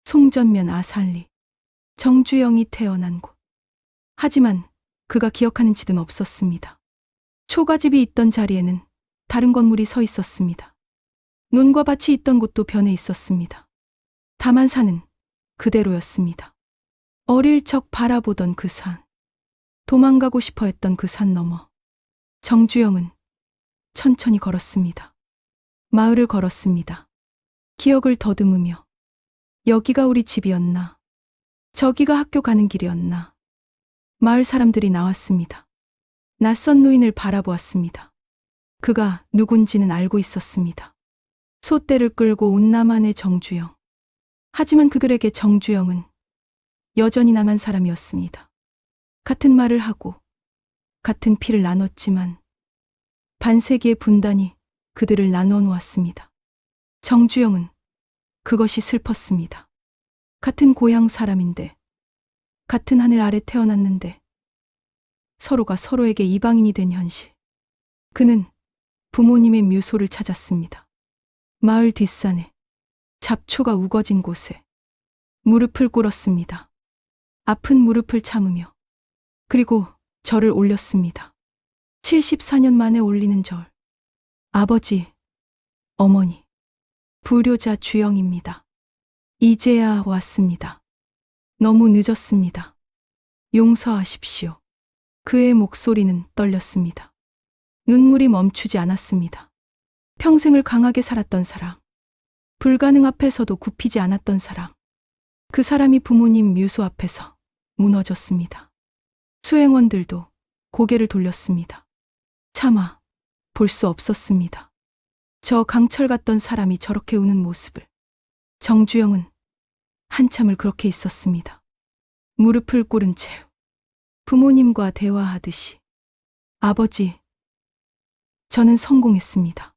송전면 아산리. 정주영이 태어난 곳. 하지만 그가 기억하는 집은 없었습니다. 초가집이 있던 자리에는 다른 건물이 서 있었습니다. 논과 밭이 있던 곳도 변해 있었습니다. 다만 산은 그대로였습니다. 어릴 적 바라보던 그 산, 도망가고 싶어 했던 그 산 너머. 정주영은 천천히 걸었습니다. 마을을 걸었습니다. 기억을 더듬으며 여기가 우리 집이었나? 저기가 학교 가는 길이었나? 마을 사람들이 나왔습니다. 낯선 노인을 바라보았습니다. 그가 누군지는 알고 있었습니다. 솥대를 끌고 온 남한의 정주영. 하지만 그들에게 정주영은 여전히 남한 사람이었습니다. 같은 말을 하고 같은 피를 나눴지만 반세기의 분단이 그들을 나눠 놓았습니다. 정주영은 그것이 슬펐습니다. 같은 고향 사람인데, 같은 하늘 아래 태어났는데 서로가 서로에게 이방인이 된 현실. 그는 부모님의 묘소를 찾았습니다. 마을 뒷산에, 잡초가 우거진 곳에 무릎을 꿇었습니다. 아픈 무릎을 참으며. 그리고 절을 올렸습니다. 74년 만에 올리는 절. 아버지, 어머니, 불효자 주영입니다. 이제야 왔습니다. 너무 늦었습니다. 용서하십시오. 그의 목소리는 떨렸습니다. 눈물이 멈추지 않았습니다. 평생을 강하게 살았던 사람, 불가능 앞에서도 굽히지 않았던 사람. 그 사람이 부모님 묘소 앞에서 무너졌습니다. 수행원들도 고개를 돌렸습니다. 차마 볼 수 없었습니다. 저 강철 같던 사람이 저렇게 우는 모습을. 정주영은 한참을 그렇게 있었습니다. 무릎을 꿇은 채 부모님과 대화하듯이. 아버지, 저는 성공했습니다.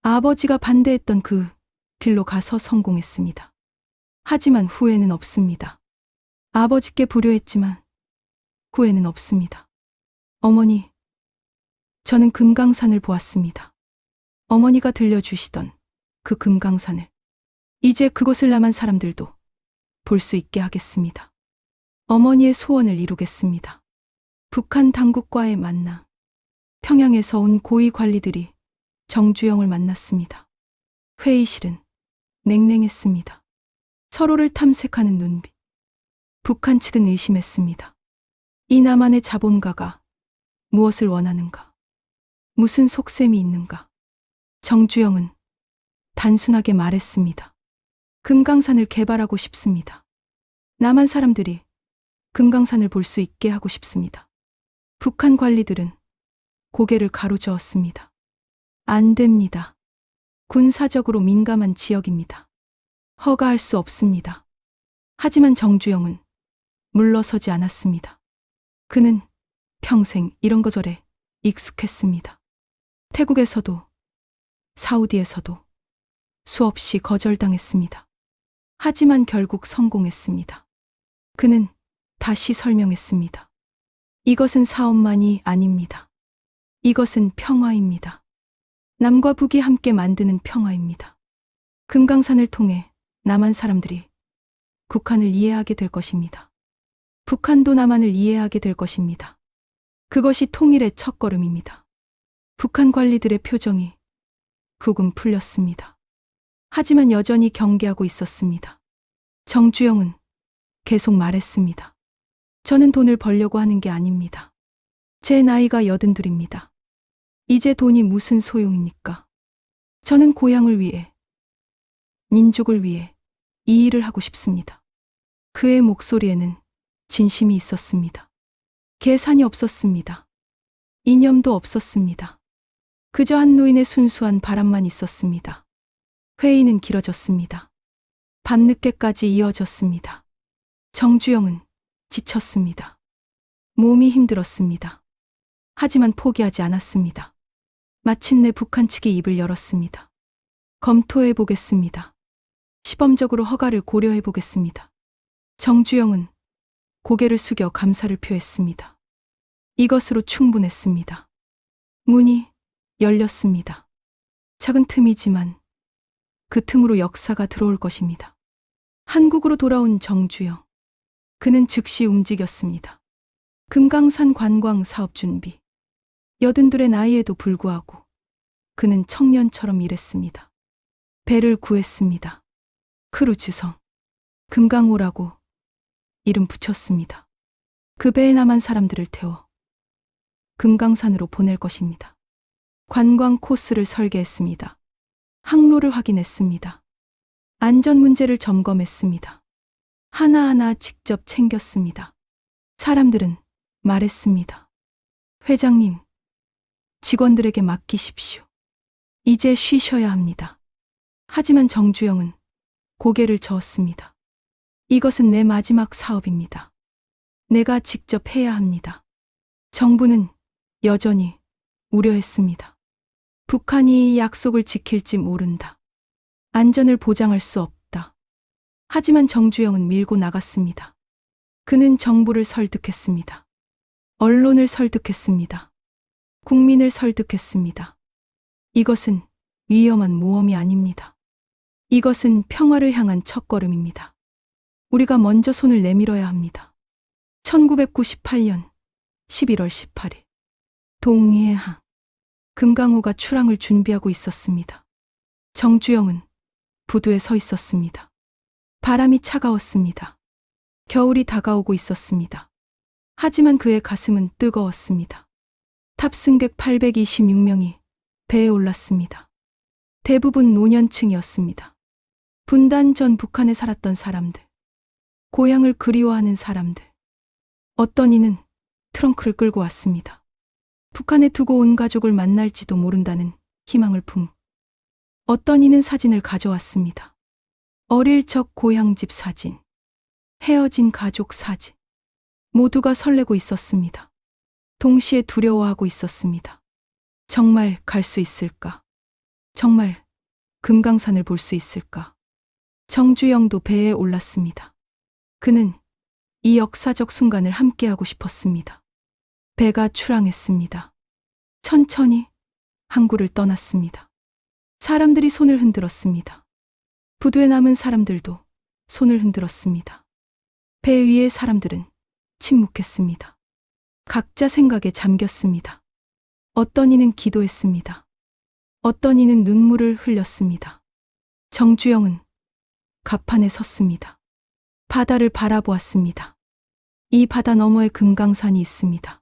아버지가 반대했던 그 길로 가서 성공했습니다. 하지만 후회는 없습니다. 아버지께 불효했지만 후회는 없습니다. 어머니, 저는 금강산을 보았습니다. 어머니가 들려주시던 그 금강산을. 이제 그곳을 남한 사람들도 볼 수 있게 하겠습니다. 어머니의 소원을 이루겠습니다. 북한 당국과의 만남. 평양에서 온 고위 관리들이 정주영을 만났습니다. 회의실은 냉랭했습니다. 서로를 탐색하는 눈빛. 북한 측은 의심했습니다. 이 남한의 자본가가 무엇을 원하는가? 무슨 속셈이 있는가? 정주영은 단순하게 말했습니다. 금강산을 개발하고 싶습니다. 남한 사람들이 금강산을 볼 수 있게 하고 싶습니다. 북한 관리들은 고개를 가로저었습니다. 안 됩니다. 군사적으로 민감한 지역입니다. 허가할 수 없습니다. 하지만 정주영은 물러서지 않았습니다. 그는 평생 이런 거 저래 익숙했습니다. 태국에서도 사우디에서도 수없이 거절당했습니다. 하지만 결국 성공했습니다. 그는 다시 설명했습니다. 이것은 사업만이 아닙니다. 이것은 평화입니다. 남과 북이 함께 만드는 평화입니다. 금강산을 통해 남한 사람들이 북한을 이해하게 될 것입니다. 북한도 남한을 이해하게 될 것입니다. 그것이 통일의 첫걸음입니다. 북한 관리들의 표정이 조금 풀렸습니다. 하지만 여전히 경계하고 있었습니다. 정주영은 계속 말했습니다. 저는 돈을 벌려고 하는 게 아닙니다. 제 나이가 82입니다. 이제 돈이 무슨 소용입니까? 저는 고향을 위해, 민족을 위해 이 일을 하고 싶습니다. 그의 목소리에는 진심이 있었습니다. 계산이 없었습니다. 이념도 없었습니다. 그저 한 노인의 순수한 바람만 있었습니다. 회의는 길어졌습니다. 밤늦게까지 이어졌습니다. 정주영은 지쳤습니다. 몸이 힘들었습니다. 하지만 포기하지 않았습니다. 마침내 북한 측이 입을 열었습니다. 검토해 보겠습니다. 시범적으로 허가를 고려해 보겠습니다. 정주영은 고개를 숙여 감사를 표했습니다. 이것으로 충분했습니다. 문이 열렸습니다. 작은 틈이지만 그 틈으로 역사가 들어올 것입니다. 한국으로 돌아온 정주영. 그는 즉시 움직였습니다. 금강산 관광 사업 준비. 82의 나이에도 불구하고 그는 청년처럼 일했습니다. 배를 구했습니다. 크루즈성. 금강호라고 이름 붙였습니다. 그 배에 남한 사람들을 태워 금강산으로 보낼 것입니다. 관광 코스를 설계했습니다. 항로를 확인했습니다. 안전 문제를 점검했습니다. 하나하나 직접 챙겼습니다. 사람들은 말했습니다. 회장님, 직원들에게 맡기십시오. 이제 쉬셔야 합니다. 하지만 정주영은 고개를 저었습니다. 이것은 내 마지막 사업입니다. 내가 직접 해야 합니다. 정부는 여전히 우려했습니다. 북한이 이 약속을 지킬지 모른다. 안전을 보장할 수 없다. 하지만 정주영은 밀고 나갔습니다. 그는 정부를 설득했습니다. 언론을 설득했습니다. 국민을 설득했습니다. 이것은 위험한 모험이 아닙니다. 이것은 평화를 향한 첫걸음입니다. 우리가 먼저 손을 내밀어야 합니다. 1998년 11월 18일 동해항. 금강호가 출항을 준비하고 있었습니다. 정주영은 부두에 서 있었습니다. 바람이 차가웠습니다. 겨울이 다가오고 있었습니다. 하지만 그의 가슴은 뜨거웠습니다. 탑승객 826명이 배에 올랐습니다. 대부분 노년층이었습니다. 분단 전 북한에 살았던 사람들, 고향을 그리워하는 사람들. 어떤 이는 트렁크를 끌고 왔습니다. 북한에 두고 온 가족을 만날지도 모른다는 희망을 품. 어떤 이는 사진을 가져왔습니다. 어릴 적 고향집 사진, 헤어진 가족 사진. 모두가 설레고 있었습니다. 동시에 두려워하고 있었습니다. 정말 갈 수 있을까? 정말 금강산을 볼 수 있을까? 정주영도 배에 올랐습니다. 그는 이 역사적 순간을 함께하고 싶었습니다. 배가 출항했습니다. 천천히 항구를 떠났습니다. 사람들이 손을 흔들었습니다. 부두에 남은 사람들도 손을 흔들었습니다. 배 위의 사람들은 침묵했습니다. 각자 생각에 잠겼습니다. 어떤 이는 기도했습니다. 어떤 이는 눈물을 흘렸습니다. 정주영은 갑판에 섰습니다. 바다를 바라보았습니다. 이 바다 너머에 금강산이 있습니다.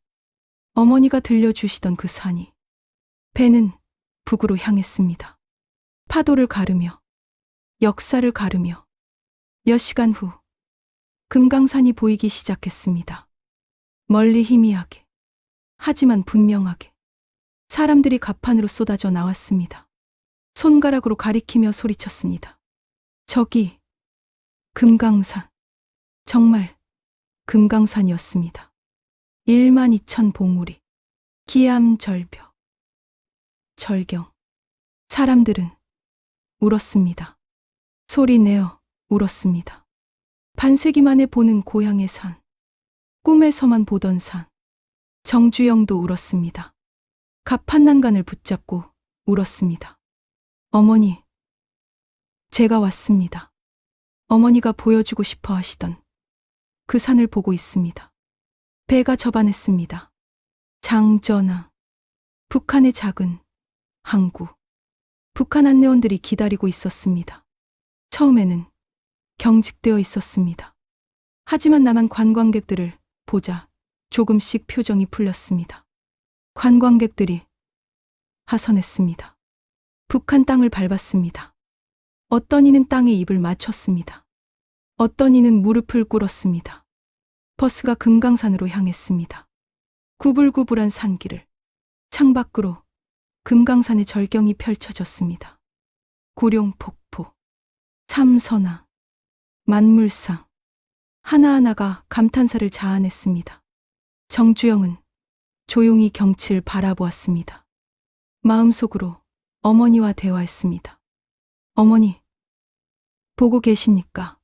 어머니가 들려주시던 그 산이. 배는 북으로 향했습니다. 파도를 가르며, 역사를 가르며. 몇 시간 후 금강산이 보이기 시작했습니다. 멀리 희미하게. 하지만 분명하게 사람들이 갑판으로 쏟아져 나왔습니다. 손가락으로 가리키며 소리쳤습니다. 저기 금강산. 정말 금강산이었습니다. 12,000 봉우리. 기암절벽. 절경. 사람들은 울었습니다. 소리내어 울었습니다. 반세기 만에 보는 고향의 산. 꿈에서만 보던 산. 정주영도 울었습니다. 갑판난간을 붙잡고 울었습니다. 어머니, 제가 왔습니다. 어머니가 보여주고 싶어 하시던 그 산을 보고 있습니다. 배가 접안했습니다. 장전하. 북한의 작은 항구. 북한 안내원들이 기다리고 있었습니다. 처음에는 경직되어 있었습니다. 하지만 남한 관광객들을 보자 조금씩 표정이 풀렸습니다. 관광객들이 하선했습니다. 북한 땅을 밟았습니다. 어떤 이는 땅에 입을 맞췄습니다. 어떤 이는 무릎을 꿇었습니다. 버스가 금강산으로 향했습니다. 구불구불한 산길을 창밖으로 금강산의 절경이 펼쳐졌습니다. 구룡폭포, 삼선화, 만물상, 하나하나가 감탄사를 자아냈습니다. 정주영은 조용히 경치를 바라보았습니다. 마음속으로 어머니와 대화했습니다. 어머니, 보고 계십니까?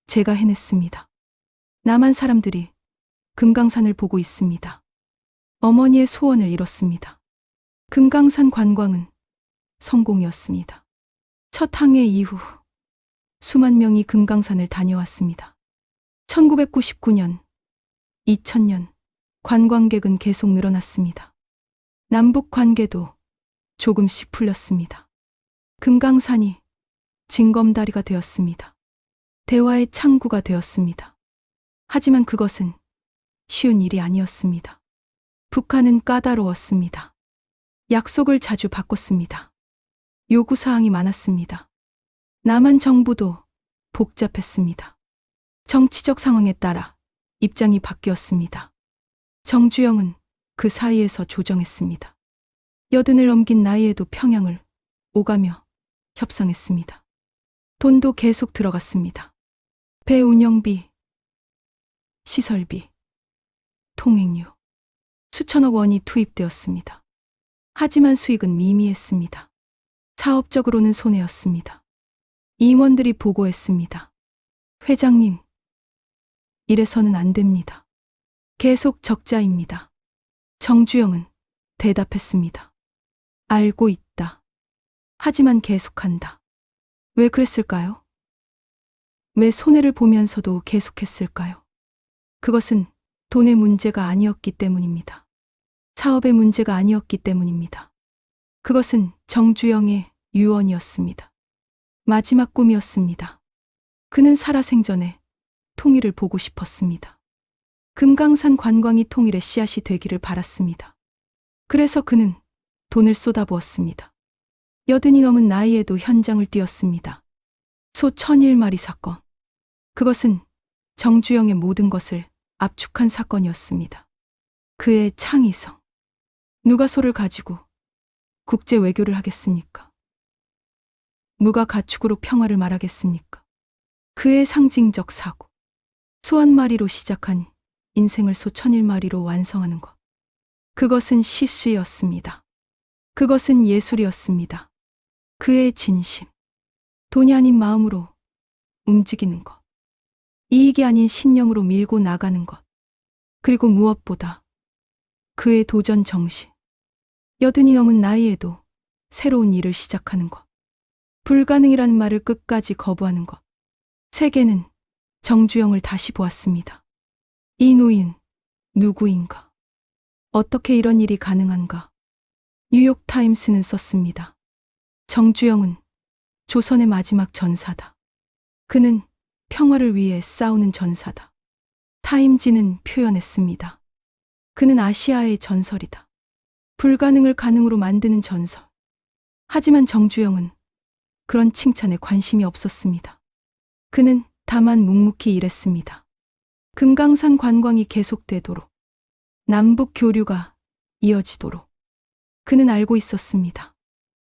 제가 해냈습니다. 남한 사람들이 금강산을 보고 있습니다. 어머니의 소원을 이뤘습니다. 금강산 관광은 성공이었습니다. 첫 항해 이후 수만 명이 금강산을 다녀왔습니다. 1999년, 2000년 관광객은 계속 늘어났습니다. 남북 관계도 조금씩 풀렸습니다. 금강산이 징검다리가 되었습니다. 대화의 창구가 되었습니다. 하지만 그것은 쉬운 일이 아니었습니다. 북한은 까다로웠습니다. 약속을 자주 바꿨습니다. 요구사항이 많았습니다. 남한 정부도 복잡했습니다. 정치적 상황에 따라 입장이 바뀌었습니다. 정주영은 그 사이에서 조정했습니다. 80을 넘긴 나이에도 평양을 오가며 협상했습니다. 돈도 계속 들어갔습니다. 배 운영비, 시설비, 통행료, 수천억 원이 투입되었습니다. 하지만 수익은 미미했습니다. 사업적으로는 손해였습니다. 임원들이 보고했습니다. 회장님, 이래서는 안 됩니다. 계속 적자입니다. 정주영은 대답했습니다. 알고 있다. 하지만 계속한다. 왜 그랬을까요? 왜 손해를 보면서도 계속했을까요? 그것은 돈의 문제가 아니었기 때문입니다. 사업의 문제가 아니었기 때문입니다. 그것은 정주영의 유언이었습니다. 마지막 꿈이었습니다. 그는 살아생전에 통일을 보고 싶었습니다. 금강산 관광이 통일의 씨앗이 되기를 바랐습니다. 그래서 그는 돈을 쏟아부었습니다. 80이 넘은 나이에도 현장을 뛰었습니다. 소 1001마리 사건. 그것은 정주영의 모든 것을 압축한 사건이었습니다. 그의 창의성. 누가 소를 가지고 국제 외교를 하겠습니까? 누가 가축으로 평화를 말하겠습니까? 그의 상징적 사고. 소 한 마리로 시작한 인생을 소 1001마리로 완성하는 것. 그것은 시시였습니다. 그것은 예술이었습니다. 그의 진심. 돈이 아닌 마음으로 움직이는 것. 이익이 아닌 신념으로 밀고 나가는 것. 그리고 무엇보다 그의 도전 정신. 80이 넘은 나이에도 새로운 일을 시작하는 것. 불가능이라는 말을 끝까지 거부하는 것. 세계는 정주영을 다시 보았습니다. 이 노인 누구인가? 어떻게 이런 일이 가능한가? 뉴욕타임스는 썼습니다. 정주영은 조선의 마지막 전사다. 그는 평화를 위해 싸우는 전사다. 타임지는 표현했습니다. 그는 아시아의 전설이다. 불가능을 가능으로 만드는 전설. 하지만 정주영은 그런 칭찬에 관심이 없었습니다. 그는 다만 묵묵히 일했습니다. 금강산 관광이 계속되도록, 남북 교류가 이어지도록. 그는 알고 있었습니다.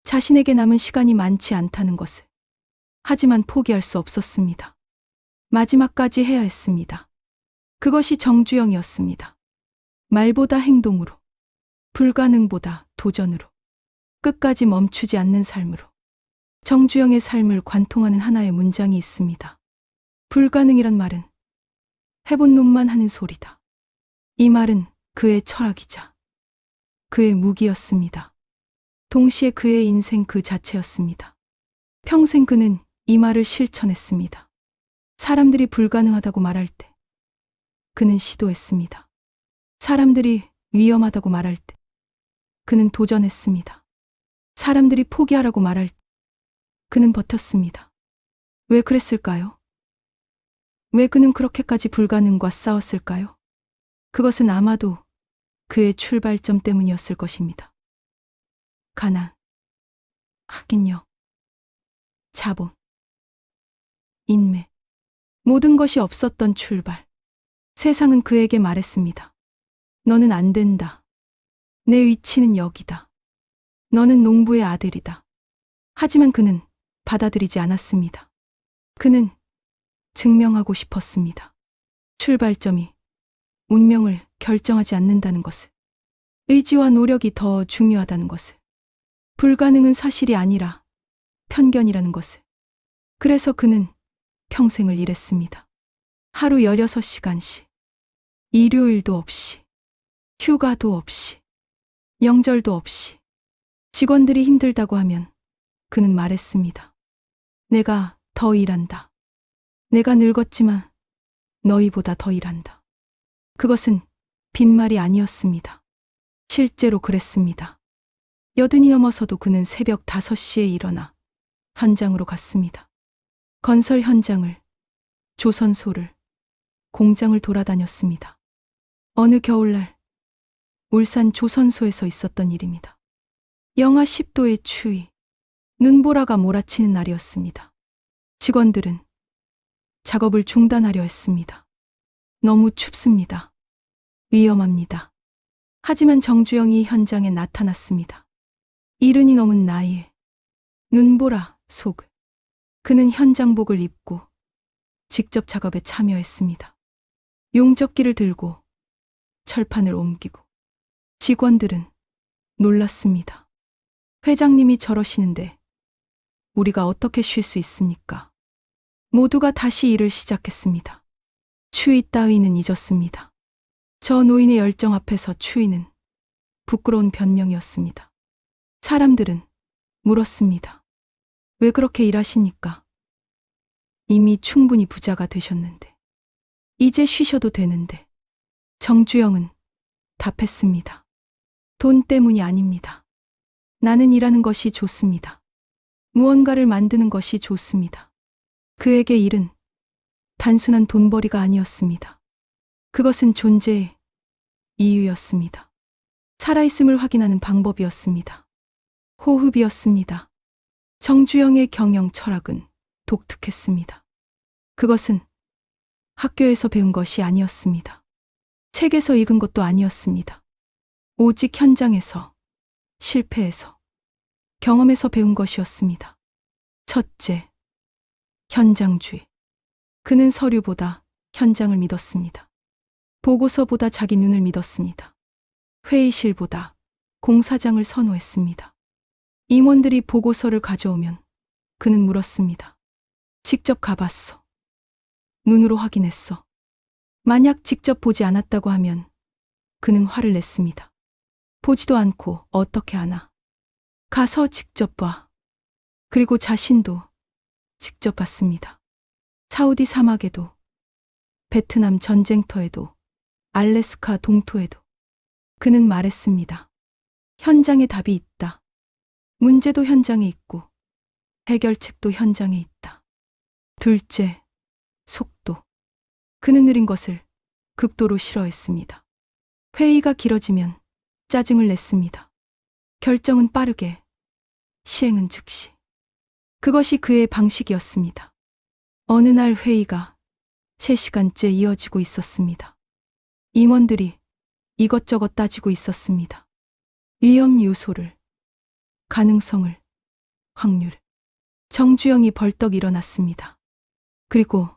자신에게 남은 시간이 많지 않다는 것을. 하지만 포기할 수 없었습니다. 마지막까지 해야 했습니다. 그것이 정주영이었습니다. 말보다 행동으로, 불가능보다 도전으로, 끝까지 멈추지 않는 삶으로. 정주영의 삶을 관통하는 하나의 문장이 있습니다. 불가능이란 말은 해본 놈만 하는 소리다. 이 말은 그의 철학이자 그의 무기였습니다. 동시에 그의 인생 그 자체였습니다. 평생 그는 이 말을 실천했습니다. 사람들이 불가능하다고 말할 때 그는 시도했습니다. 사람들이 위험하다고 말할 때 그는 도전했습니다. 사람들이 포기하라고 말할 때 그는 버텼습니다. 왜 그랬을까요? 왜 그는 그렇게까지 불가능과 싸웠을까요? 그것은 아마도 그의 출발점 때문이었을 것입니다. 가난, 학인력, 자본, 인맥, 모든 것이 없었던 출발. 세상은 그에게 말했습니다. 너는 안 된다. 내 위치는 여기다. 너는 농부의 아들이다. 하지만 그는 받아들이지 않았습니다. 그는 증명하고 싶었습니다. 출발점이 운명을 결정하지 않는다는 것을. 의지와 노력이 더 중요하다는 것을. 불가능은 사실이 아니라 편견이라는 것을. 그래서 그는 평생을 일했습니다. 하루 16시간씩. 일요일도 없이. 휴가도 없이. 명절도 없이. 직원들이 힘들다고 하면 그는 말했습니다. 내가 더 일한다. 내가 늙었지만 너희보다 더 일한다. 그것은 빈말이 아니었습니다. 실제로 그랬습니다. 80이 넘어서도 그는 새벽 5시에 일어나 현장으로 갔습니다. 건설 현장을, 조선소를, 공장을 돌아다녔습니다. 어느 겨울날 울산 조선소에서 있었던 일입니다. 영하 10도의 추위, 눈보라가 몰아치는 날이었습니다. 직원들은 작업을 중단하려 했습니다. 너무 춥습니다. 위험합니다. 하지만 정주영이 현장에 나타났습니다. 70이 넘은 나이에 눈보라 속을. 그는 현장복을 입고 직접 작업에 참여했습니다. 용접기를 들고 철판을 옮기고. 직원들은 놀랐습니다. 회장님이 저러시는데 우리가 어떻게 쉴 수 있습니까? 모두가 다시 일을 시작했습니다. 추위 따위는 잊었습니다. 저 노인의 열정 앞에서 추위는 부끄러운 변명이었습니다. 사람들은 물었습니다. 왜 그렇게 일하십니까? 이미 충분히 부자가 되셨는데. 이제 쉬셔도 되는데. 정주영은 답했습니다. 돈 때문이 아닙니다. 나는 일하는 것이 좋습니다. 무언가를 만드는 것이 좋습니다. 그에게 일은 단순한 돈벌이가 아니었습니다. 그것은 존재의 이유였습니다. 살아있음을 확인하는 방법이었습니다. 호흡이었습니다. 정주영의 경영 철학은 독특했습니다. 그것은 학교에서 배운 것이 아니었습니다. 책에서 읽은 것도 아니었습니다. 오직 현장에서, 실패에서, 경험에서 배운 것이었습니다. 첫째, 현장주의. 그는 서류보다 현장을 믿었습니다. 보고서보다 자기 눈을 믿었습니다. 회의실보다 공사장을 선호했습니다. 임원들이 보고서를 가져오면 그는 물었습니다. 직접 가봤어? 눈으로 확인했어? 만약 직접 보지 않았다고 하면 그는 화를 냈습니다. 보지도 않고 어떻게 아나? 가서 직접 봐. 그리고 자신도 직접 봤습니다. 사우디 사막에도, 베트남 전쟁터에도, 알래스카 동토에도. 그는 말했습니다. 현장에 답이 있다. 문제도 현장에 있고 해결책도 현장에 있다. 둘째, 속도. 그는 느린 것을 극도로 싫어했습니다. 회의가 길어지면 짜증을 냈습니다. 결정은 빠르게, 시행은 즉시. 그것이 그의 방식이었습니다. 어느 날 회의가 3시간째 이어지고 있었습니다. 임원들이 이것저것 따지고 있었습니다. 위험 요소를, 가능성을, 확률. 정주영이 벌떡 일어났습니다. 그리고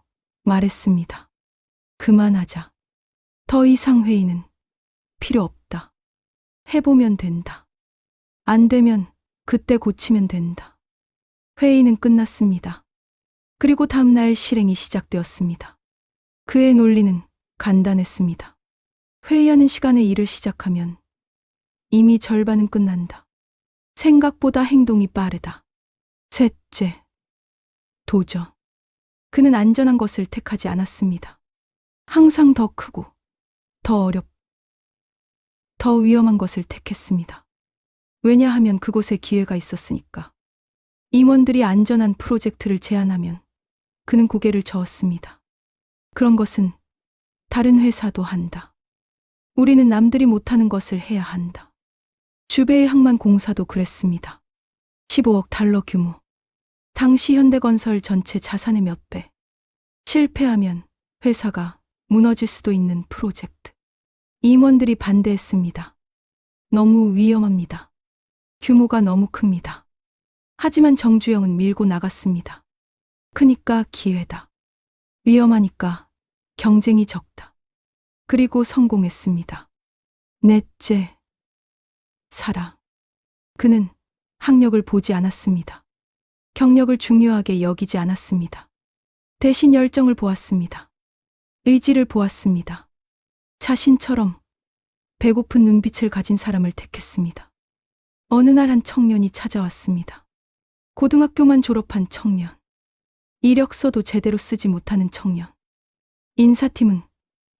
말했습니다. 그만하자. 더 이상 회의는 필요 없다. 해보면 된다. 안 되면 그때 고치면 된다. 회의는 끝났습니다. 그리고 다음날 실행이 시작되었습니다. 그의 논리는 간단했습니다. 회의하는 시간에 일을 시작하면 이미 절반은 끝난다. 생각보다 행동이 빠르다. 셋째, 도전. 그는 안전한 것을 택하지 않았습니다. 항상 더 크고, 더 더 위험한 것을 택했습니다. 왜냐하면 그곳에 기회가 있었으니까. 임원들이 안전한 프로젝트를 제안하면 그는 고개를 저었습니다. 그런 것은 다른 회사도 한다. 우리는 남들이 못하는 것을 해야 한다. 주베일 항만공사도 그랬습니다. 15억 달러 규모. 당시 현대건설 전체 자산의 몇 배. 실패하면 회사가 무너질 수도 있는 프로젝트. 임원들이 반대했습니다. 너무 위험합니다. 규모가 너무 큽니다. 하지만 정주영은 밀고 나갔습니다. 크니까 기회다. 위험하니까 경쟁이 적다. 그리고 성공했습니다. 넷째, 사랑. 그는 학력을 보지 않았습니다. 경력을 중요하게 여기지 않았습니다. 대신 열정을 보았습니다. 의지를 보았습니다. 자신처럼 배고픈 눈빛을 가진 사람을 택했습니다. 어느 날 한 청년이 찾아왔습니다. 고등학교만 졸업한 청년. 이력서도 제대로 쓰지 못하는 청년. 인사팀은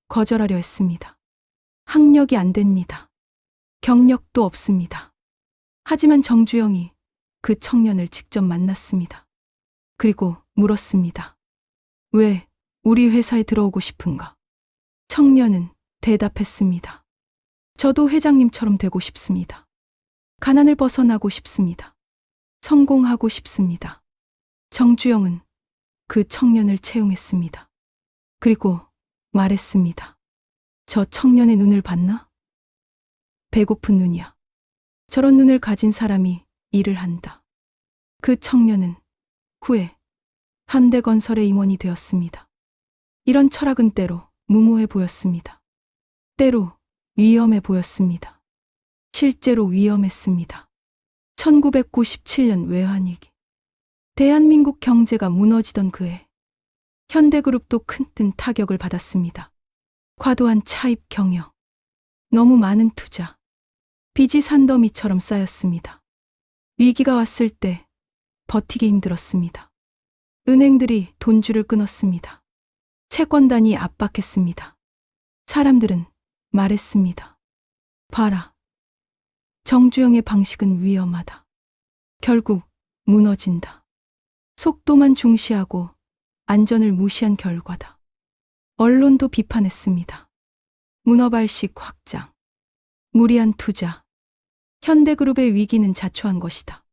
거절하려 했습니다. 학력이 안 됩니다. 경력도 없습니다. 하지만 정주영이 그 청년을 직접 만났습니다. 그리고 물었습니다. 왜 우리 회사에 들어오고 싶은가? 청년은 대답했습니다. 저도 회장님처럼 되고 싶습니다. 가난을 벗어나고 싶습니다. 성공하고 싶습니다. 정주영은 그 청년을 채용했습니다. 그리고 말했습니다. 저 청년의 눈을 봤나? 배고픈 눈이야. 저런 눈을 가진 사람이 일을 한다. 그 청년은 후에 현대건설의 임원이 되었습니다. 이런 철학은 때로 무모해 보였습니다. 때로 위험해 보였습니다. 실제로 위험했습니다. 1997년 외환위기. 대한민국 경제가 무너지던 그해 현대그룹도 큰큰 타격을 받았습니다. 과도한 차입 경영, 너무 많은 투자, 빚이 산더미처럼 쌓였습니다. 위기가 왔을 때 버티기 힘들었습니다. 은행들이 돈줄을 끊었습니다. 채권단이 압박했습니다. 사람들은 말했습니다. 봐라. 정주영의 방식은 위험하다. 결국 무너진다. 속도만 중시하고 안전을 무시한 결과다. 언론도 비판했습니다. 문어발식 확장, 무리한 투자, 현대그룹의 위기는 자초한 것이다.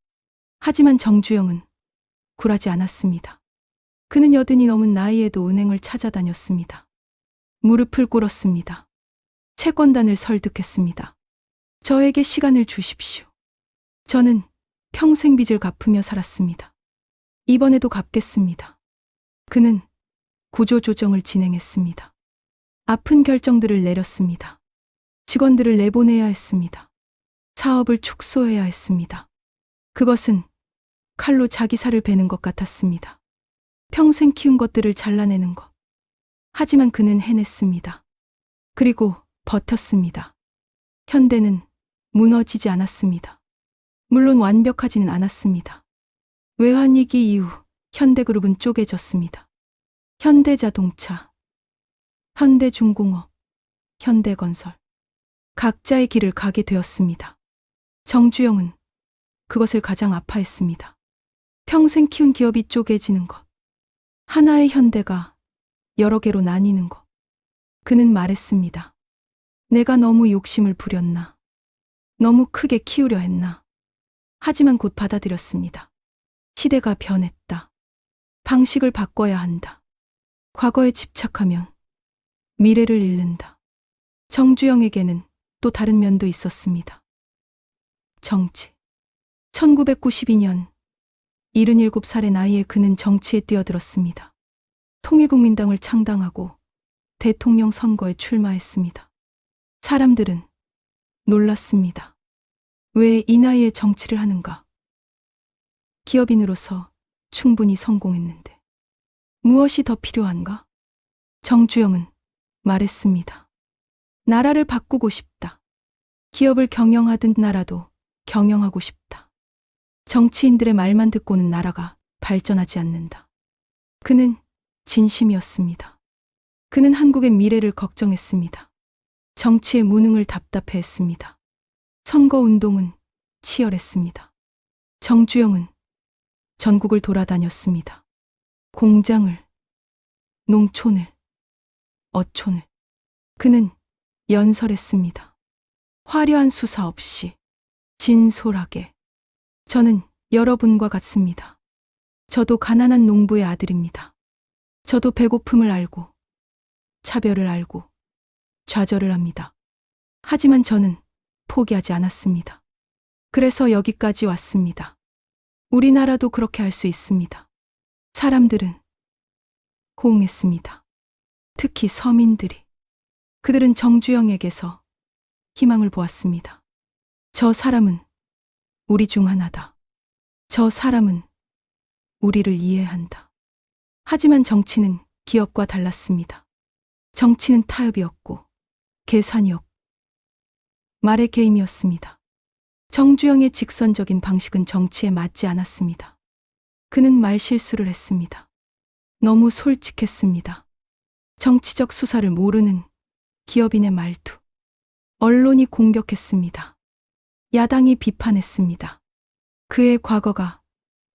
하지만 정주영은 굴하지 않았습니다. 그는 여든이 넘은 나이에도 은행을 찾아다녔습니다. 무릎을 꿇었습니다. 채권단을 설득했습니다. 저에게 시간을 주십시오. 저는 평생 빚을 갚으며 살았습니다. 이번에도 갚겠습니다. 그는 구조조정을 진행했습니다. 아픈 결정들을 내렸습니다. 직원들을 내보내야 했습니다. 사업을 축소해야 했습니다. 그것은 칼로 자기 살을 베는 것 같았습니다. 평생 키운 것들을 잘라내는 것. 하지만 그는 해냈습니다. 그리고 버텼습니다. 현대는 무너지지 않았습니다. 물론 완벽하지는 않았습니다. 외환위기 이후 현대그룹은 쪼개졌습니다. 현대자동차, 현대중공업, 현대건설. 각자의 길을 가게 되었습니다. 정주영은 그것을 가장 아파했습니다. 평생 키운 기업이 쪼개지는 것. 하나의 현대가 여러 개로 나뉘는 것. 그는 말했습니다. 내가 너무 욕심을 부렸나? 너무 크게 키우려 했나? 하지만 곧 받아들였습니다. 시대가 변했다. 방식을 바꿔야 한다. 과거에 집착하면 미래를 잃는다. 정주영에게는 또 다른 면도 있었습니다. 정치. 1992년 77살의 나이에 그는 정치에 뛰어들었습니다. 통일국민당을 창당하고 대통령 선거에 출마했습니다. 사람들은 놀랐습니다. 왜 이 나이에 정치를 하는가? 기업인으로서 충분히 성공했는데 무엇이 더 필요한가? 정주영은 말했습니다. 나라를 바꾸고 싶다. 기업을 경영하든 나라도 경영하고 싶다. 정치인들의 말만 듣고는 나라가 발전하지 않는다. 그는 진심이었습니다. 그는 한국의 미래를 걱정했습니다. 정치의 무능을 답답해했습니다. 선거운동은 치열했습니다. 정주영은 전국을 돌아다녔습니다. 공장을, 농촌을, 어촌을. 그는 연설했습니다. 화려한 수사 없이 진솔하게. 저는 여러분과 같습니다. 저도 가난한 농부의 아들입니다. 저도 배고픔을 알고 차별을 알고 좌절을 합니다. 하지만 저는 포기하지 않았습니다. 그래서 여기까지 왔습니다. 우리나라도 그렇게 할 수 있습니다. 사람들은 호응했습니다. 특히 서민들이. 그들은 정주영에게서 희망을 보았습니다. 저 사람은 우리 중 하나다. 저 사람은 우리를 이해한다. 하지만 정치는 기업과 달랐습니다. 정치는 타협이었고 계산이었고 말의 게임이었습니다. 정주영의 직선적인 방식은 정치에 맞지 않았습니다. 그는 말실수를 했습니다. 너무 솔직했습니다. 정치적 수사를 모르는 기업인의 말투. 언론이 공격했습니다. 야당이 비판했습니다. 그의 과거가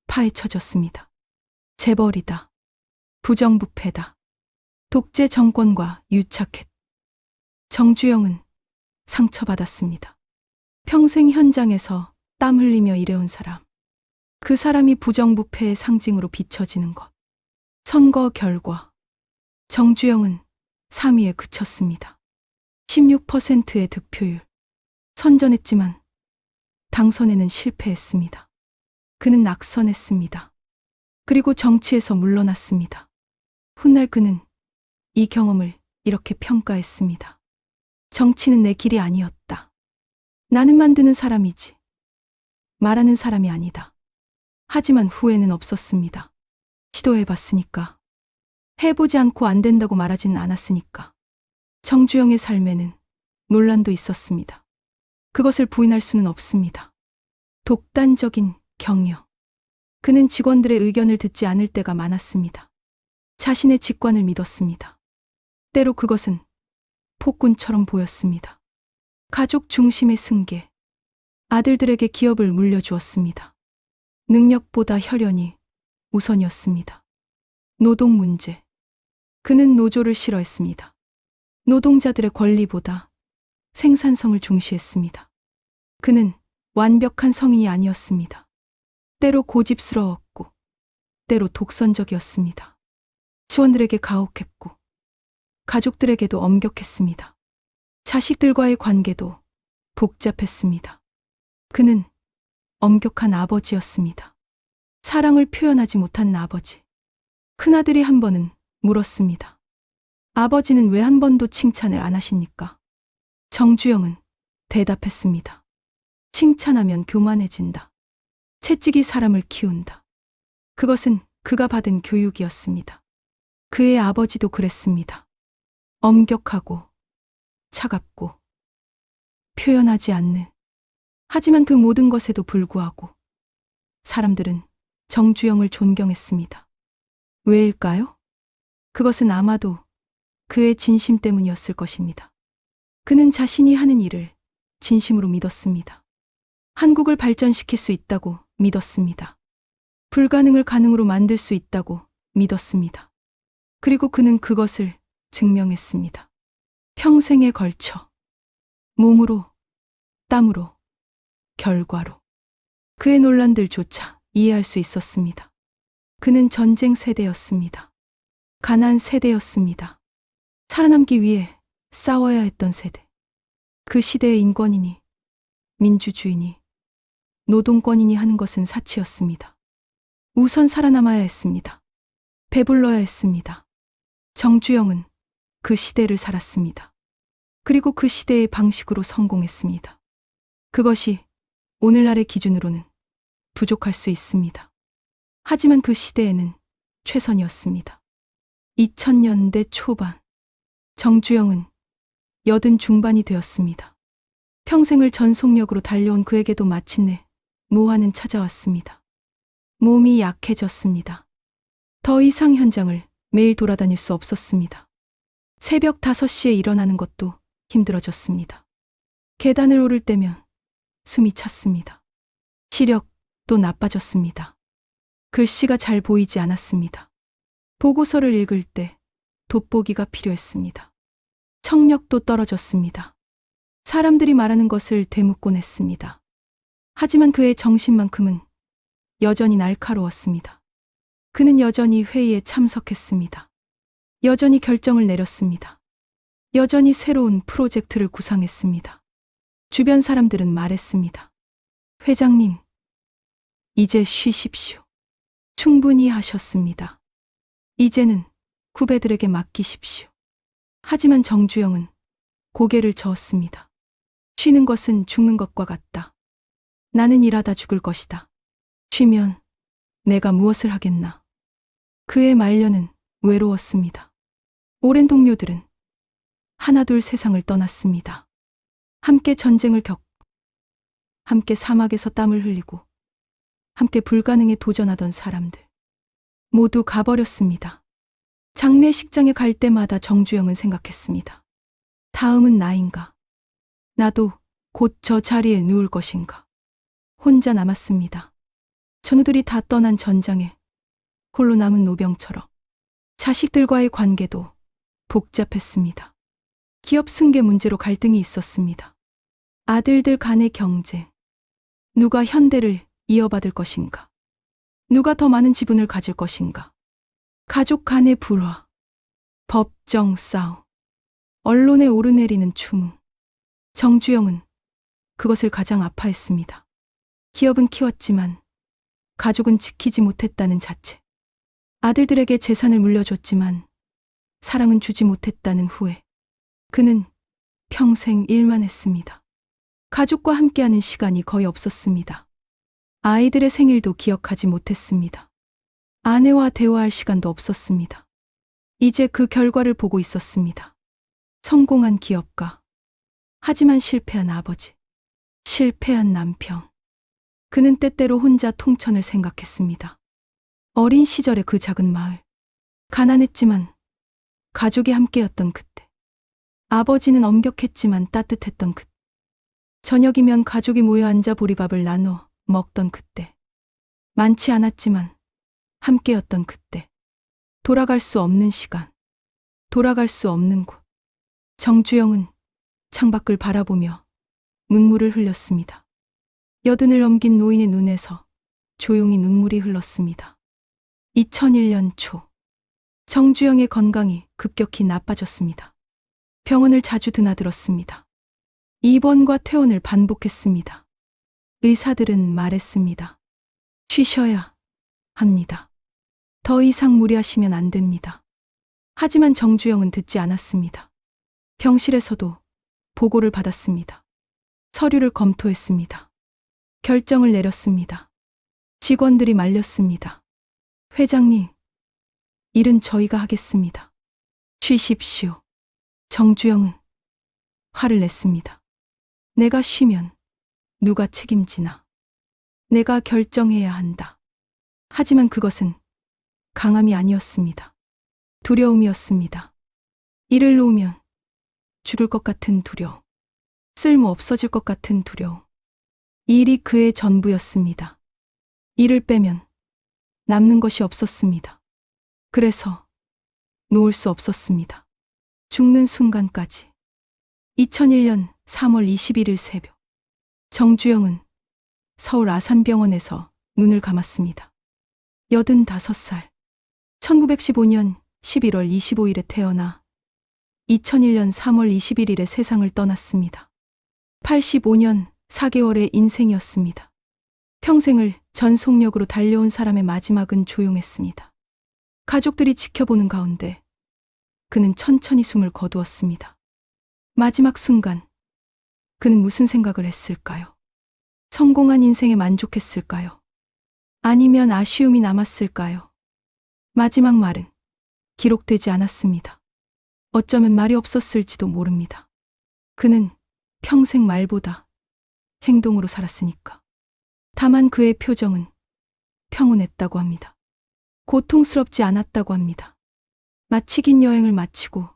파헤쳐졌습니다. 재벌이다. 부정부패다. 독재 정권과 유착했. 정주영은 상처받았습니다. 평생 현장에서 땀 흘리며 일해온 사람. 그 사람이 부정부패의 상징으로 비춰지는 것. 선거 결과. 정주영은 3위에 그쳤습니다. 16%의 득표율. 선전했지만 당선에는 실패했습니다. 그는 낙선했습니다. 그리고 정치에서 물러났습니다. 훗날 그는 이 경험을 이렇게 평가했습니다. 정치는 내 길이 아니었다. 나는 만드는 사람이지 말하는 사람이 아니다. 하지만 후회는 없었습니다. 시도해봤으니까. 해보지 않고 안 된다고 말하지는 않았으니까. 정주영의 삶에는 논란도 있었습니다. 그것을 부인할 수는 없습니다. 독단적인 격려. 그는 직원들의 의견을 듣지 않을 때가 많았습니다. 자신의 직관을 믿었습니다. 때로 그것은 폭군처럼 보였습니다. 가족 중심의 승계. 아들들에게 기업을 물려주었습니다. 능력보다 혈연이 우선이었습니다. 노동 문제. 그는 노조를 싫어했습니다. 노동자들의 권리보다 생산성을 중시했습니다. 그는 완벽한 성인이 아니었습니다. 때로 고집스러웠고, 때로 독선적이었습니다. 직원들에게 가혹했고, 가족들에게도 엄격했습니다. 자식들과의 관계도 복잡했습니다. 그는 엄격한 아버지였습니다. 사랑을 표현하지 못한 아버지. 큰아들이 한 번은 물었습니다. 아버지는 왜 한 번도 칭찬을 안 하십니까? 정주영은 대답했습니다. 칭찬하면 교만해진다. 채찍이 사람을 키운다. 그것은 그가 받은 교육이었습니다. 그의 아버지도 그랬습니다. 엄격하고 차갑고 표현하지 않는. 하지만 그 모든 것에도 불구하고 사람들은 정주영을 존경했습니다. 왜일까요? 그것은 아마도 그의 진심 때문이었을 것입니다. 그는 자신이 하는 일을 진심으로 믿었습니다. 한국을 발전시킬 수 있다고 믿었습니다. 불가능을 가능으로 만들 수 있다고 믿었습니다. 그리고 그는 그것을 증명했습니다. 평생에 걸쳐 몸으로, 땀으로, 결과로. 그의 논란들조차 이해할 수 있었습니다. 그는 전쟁 세대였습니다. 가난 세대였습니다. 살아남기 위해 싸워야 했던 세대. 그 시대의 인권이니, 민주주의니, 노동권이니 하는 것은 사치였습니다. 우선 살아남아야 했습니다. 배불러야 했습니다. 정주영은 그 시대를 살았습니다. 그리고 그 시대의 방식으로 성공했습니다. 그것이 오늘날의 기준으로는 부족할 수 있습니다. 하지만 그 시대에는 최선이었습니다. 2000년대 초반, 정주영은 80 중반이 되었습니다. 평생을 전속력으로 달려온 그에게도 마침내 노화는 찾아왔습니다. 몸이 약해졌습니다. 더 이상 현장을 매일 돌아다닐 수 없었습니다. 새벽 5시에 일어나는 것도 힘들어졌습니다. 계단을 오를 때면 숨이 찼습니다. 시력도 나빠졌습니다. 글씨가 잘 보이지 않았습니다. 보고서를 읽을 때 돋보기가 필요했습니다. 청력도 떨어졌습니다. 사람들이 말하는 것을 되묻곤 했습니다. 하지만 그의 정신만큼은 여전히 날카로웠습니다. 그는 여전히 회의에 참석했습니다. 여전히 결정을 내렸습니다. 여전히 새로운 프로젝트를 구상했습니다. 주변 사람들은 말했습니다. 회장님, 이제 쉬십시오. 충분히 하셨습니다. 이제는 후배들에게 맡기십시오. 하지만 정주영은 고개를 저었습니다. 쉬는 것은 죽는 것과 같다. 나는 일하다 죽을 것이다. 쉬면 내가 무엇을 하겠나. 그의 말년은 외로웠습니다. 오랜 동료들은 하나둘 세상을 떠났습니다. 함께 전쟁을 겪고, 함께 사막에서 땀을 흘리고, 함께 불가능에 도전하던 사람들. 모두 가버렸습니다. 장례식장에 갈 때마다 정주영은 생각했습니다. 다음은 나인가? 나도 곧 저 자리에 누울 것인가? 혼자 남았습니다. 전우들이 다 떠난 전장에 홀로 남은 노병처럼. 자식들과의 관계도 복잡했습니다. 기업 승계 문제로 갈등이 있었습니다. 아들들 간의 경쟁. 누가 현대를 이어받을 것인가? 누가 더 많은 지분을 가질 것인가? 가족 간의 불화. 법정 싸움. 언론에 오르내리는 추문. 정주영은 그것을 가장 아파했습니다. 기업은 키웠지만 가족은 지키지 못했다는 자체. 아들들에게 재산을 물려줬지만 사랑은 주지 못했다는 후회. 그는 평생 일만 했습니다. 가족과 함께하는 시간이 거의 없었습니다. 아이들의 생일도 기억하지 못했습니다. 아내와 대화할 시간도 없었습니다. 이제 그 결과를 보고 있었습니다. 성공한 기업가. 하지만 실패한 아버지. 실패한 남편. 그는 때때로 혼자 통천을 생각했습니다. 어린 시절의 그 작은 마을. 가난했지만 가족이 함께였던 그때. 아버지는 엄격했지만 따뜻했던 그때. 저녁이면 가족이 모여 앉아 보리밥을 나눠 먹던 그때. 많지 않았지만 함께였던 그때. 돌아갈 수 없는 시간. 돌아갈 수 없는 곳. 정주영은 창밖을 바라보며 눈물을 흘렸습니다. 80을 넘긴 노인의 눈에서 조용히 눈물이 흘렀습니다. 2001년 초, 정주영의 건강이 급격히 나빠졌습니다. 병원을 자주 드나들었습니다. 입원과 퇴원을 반복했습니다. 의사들은 말했습니다. 쉬셔야 합니다. 더 이상 무리하시면 안 됩니다. 하지만 정주영은 듣지 않았습니다. 병실에서도 보고를 받았습니다. 서류를 검토했습니다. 결정을 내렸습니다. 직원들이 말렸습니다. 회장님, 일은 저희가 하겠습니다. 쉬십시오. 정주영은 화를 냈습니다. 내가 쉬면 누가 책임지나. 내가 결정해야 한다. 하지만 그것은 강함이 아니었습니다. 두려움이었습니다. 일을 놓으면 죽을 것 같은 두려움. 쓸모 없어질 것 같은 두려움. 일이 그의 전부였습니다. 일을 빼면 남는 것이 없었습니다. 그래서 놓을 수 없었습니다. 죽는 순간까지. 2001년 3월 21일 새벽. 정주영은 서울 아산병원에서 눈을 감았습니다. 85살. 1915년 11월 25일에 태어나 2001년 3월 21일에 세상을 떠났습니다. 85년 4개월의 인생이었습니다. 평생을 전속력으로 달려온 사람의 마지막은 조용했습니다. 가족들이 지켜보는 가운데 그는 천천히 숨을 거두었습니다. 마지막 순간, 그는 무슨 생각을 했을까요? 성공한 인생에 만족했을까요? 아니면 아쉬움이 남았을까요? 마지막 말은 기록되지 않았습니다. 어쩌면 말이 없었을지도 모릅니다. 그는 평생 말보다 행동으로 살았으니까. 다만 그의 표정은 평온했다고 합니다. 고통스럽지 않았다고 합니다. 마치 긴 여행을 마치고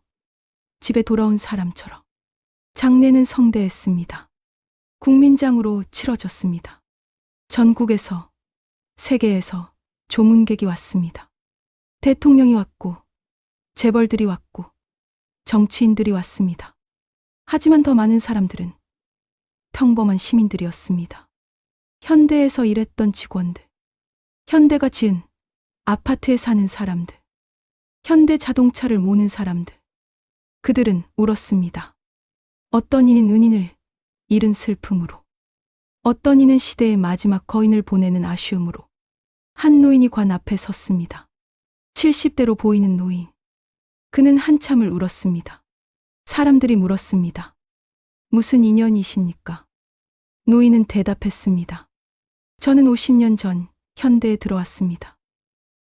집에 돌아온 사람처럼. 장례는 성대했습니다. 국민장으로 치러졌습니다. 전국에서, 세계에서 조문객이 왔습니다. 대통령이 왔고, 재벌들이 왔고, 정치인들이 왔습니다. 하지만 더 많은 사람들은 평범한 시민들이었습니다. 현대에서 일했던 직원들, 현대가 지은 아파트에 사는 사람들, 현대 자동차를 모는 사람들. 그들은 울었습니다. 어떤 이는 은인을 잃은 슬픔으로, 어떤 이는 시대의 마지막 거인을 보내는 아쉬움으로. 한 노인이 관 앞에 섰습니다. 70대로 보이는 노인. 그는 한참을 울었습니다. 사람들이 물었습니다. 무슨 인연이십니까? 노인은 대답했습니다. 저는 50년 전 현대에 들어왔습니다.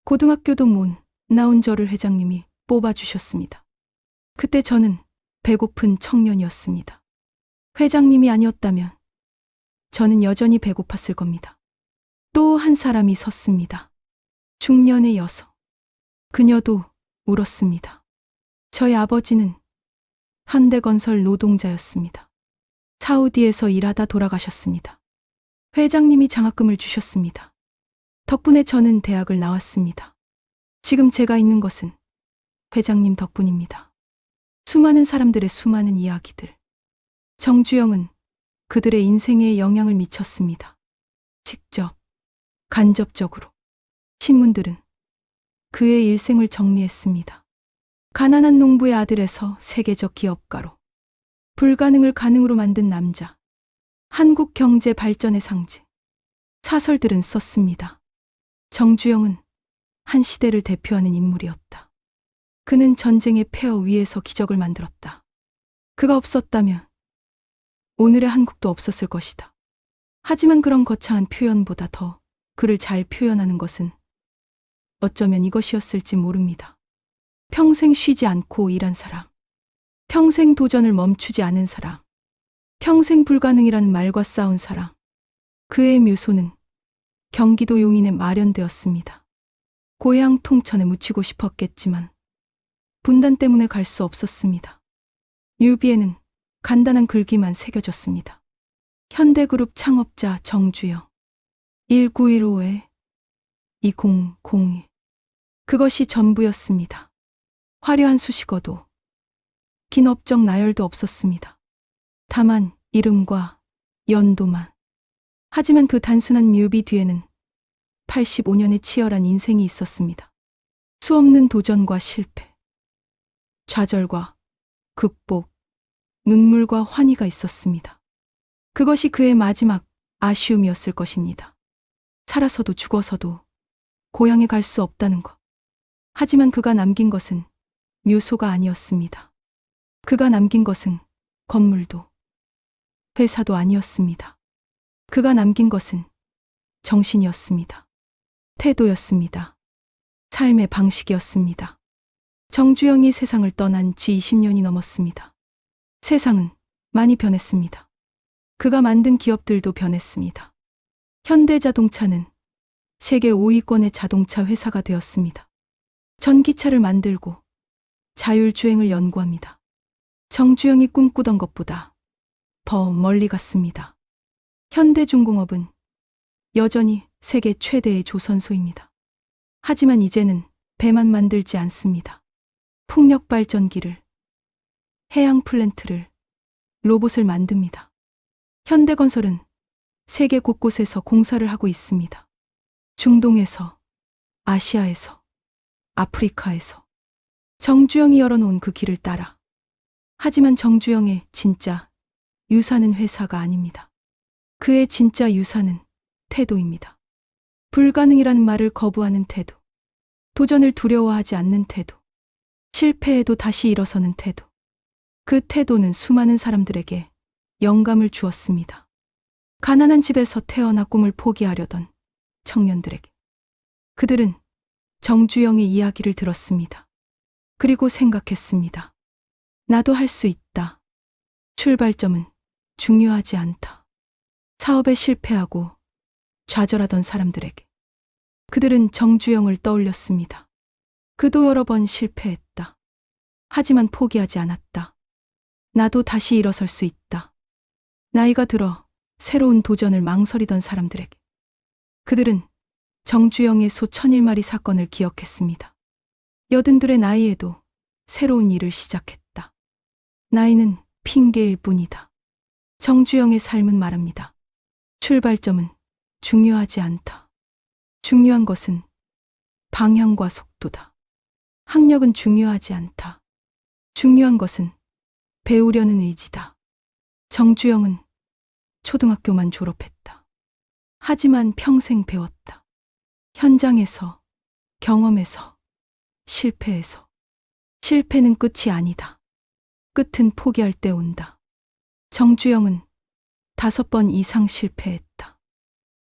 고등학교도 못 나온 저를 회장님이 뽑아주셨습니다. 그때 저는 배고픈 청년이었습니다. 회장님이 아니었다면 저는 여전히 배고팠을 겁니다. 또 한 사람이 섰습니다. 중년의 여성. 그녀도 울었습니다. 저희 아버지는 현대건설 노동자였습니다. 사우디에서 일하다 돌아가셨습니다. 회장님이 장학금을 주셨습니다. 덕분에 저는 대학을 나왔습니다. 지금 제가 있는 것은 회장님 덕분입니다. 수많은 사람들의 수많은 이야기들. 정주영은 그들의 인생에 영향을 미쳤습니다. 직접, 간접적으로. 신문들은 그의 일생을 정리했습니다. 가난한 농부의 아들에서 세계적 기업가로, 불가능을 가능으로 만든 남자, 한국 경제 발전의 상징. 사설들은 썼습니다. 정주영은 한 시대를 대표하는 인물이었다. 그는 전쟁의 폐허 위에서 기적을 만들었다. 그가 없었다면 오늘의 한국도 없었을 것이다. 하지만 그런 거창한 표현보다 더 그를 잘 표현하는 것은 어쩌면 이것이었을지 모릅니다. 평생 쉬지 않고 일한 사람. 평생 도전을 멈추지 않은 사람. 평생 불가능이라는 말과 싸운 사람. 그의 묘소는 경기도 용인에 마련되었습니다. 고향 통천에 묻히고 싶었겠지만 분단 때문에 갈 수 없었습니다. 뮤비에는 간단한 글귀만 새겨졌습니다. 현대그룹 창업자 정주영. 1915에 2002. 그것이 전부였습니다. 화려한 수식어도 긴 업적 나열도 없었습니다. 다만 이름과 연도만. 하지만 그 단순한 뮤비 뒤에는 85년의 치열한 인생이 있었습니다. 수없는 도전과 실패, 좌절과 극복, 눈물과 환희가 있었습니다. 그것이 그의 마지막 아쉬움이었을 것입니다. 살아서도 죽어서도 고향에 갈 수 없다는 것. 하지만 그가 남긴 것은 묘소가 아니었습니다. 그가 남긴 것은 건물도 회사도 아니었습니다. 그가 남긴 것은 정신이었습니다. 태도였습니다. 삶의 방식이었습니다. 정주영이 세상을 떠난 지 20년이 넘었습니다. 세상은 많이 변했습니다. 그가 만든 기업들도 변했습니다. 현대자동차는 세계 5위권의 자동차 회사가 되었습니다. 전기차를 만들고 자율주행을 연구합니다. 정주영이 꿈꾸던 것보다 더 멀리 갔습니다. 현대중공업은 여전히 세계 최대의 조선소입니다. 하지만 이제는 배만 만들지 않습니다. 풍력발전기를, 해양 플랜트를, 로봇을 만듭니다. 현대건설은 세계 곳곳에서 공사를 하고 있습니다. 중동에서, 아시아에서, 아프리카에서. 정주영이 열어놓은 그 길을 따라. 하지만 정주영의 진짜 유산은 회사가 아닙니다. 그의 진짜 유산은 태도입니다. 불가능이라는 말을 거부하는 태도. 도전을 두려워하지 않는 태도. 실패해도 다시 일어서는 태도. 그 태도는 수많은 사람들에게 영감을 주었습니다. 가난한 집에서 태어나 꿈을 포기하려던 청년들에게. 그들은 정주영의 이야기를 들었습니다. 그리고 생각했습니다. 나도 할 수 있다. 출발점은 중요하지 않다. 사업에 실패하고 좌절하던 사람들에게 그들은 정주영을 떠올렸습니다. 그도 여러 번 실패했다. 하지만 포기하지 않았다. 나도 다시 일어설 수 있다. 나이가 들어 새로운 도전을 망설이던 사람들에게 그들은 정주영의 소 1001마리 사건을 기억했습니다. 82의 나이에도 새로운 일을 시작했다. 나이는 핑계일 뿐이다. 정주영의 삶은 말합니다. 출발점은 중요하지 않다. 중요한 것은 방향과 속도다. 학력은 중요하지 않다. 중요한 것은 배우려는 의지다. 정주영은 초등학교만 졸업했다. 하지만 평생 배웠다. 현장에서, 경험에서, 실패에서. 실패는 끝이 아니다. 끝은 포기할 때 온다. 정주영은 5번 이상 실패했다.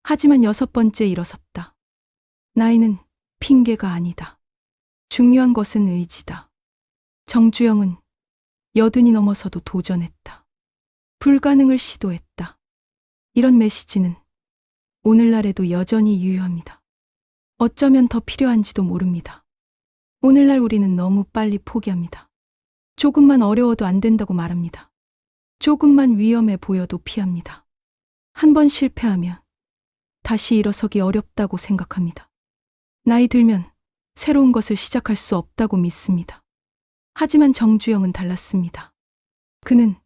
하지만 6번째 일어섰다. 나이는 핑계가 아니다. 중요한 것은 의지다. 정주영은 80이 넘어서도 도전했다. 불가능을 시도했다. 이런 메시지는 오늘날에도 여전히 유효합니다. 어쩌면 더 필요한지도 모릅니다. 오늘날 우리는 너무 빨리 포기합니다. 조금만 어려워도 안 된다고 말합니다. 조금만 위험해 보여도 피합니다. 한 번 실패하면 다시 일어서기 어렵다고 생각합니다. 나이 들면 새로운 것을 시작할 수 없다고 믿습니다. 하지만 정주영은 달랐습니다. 그는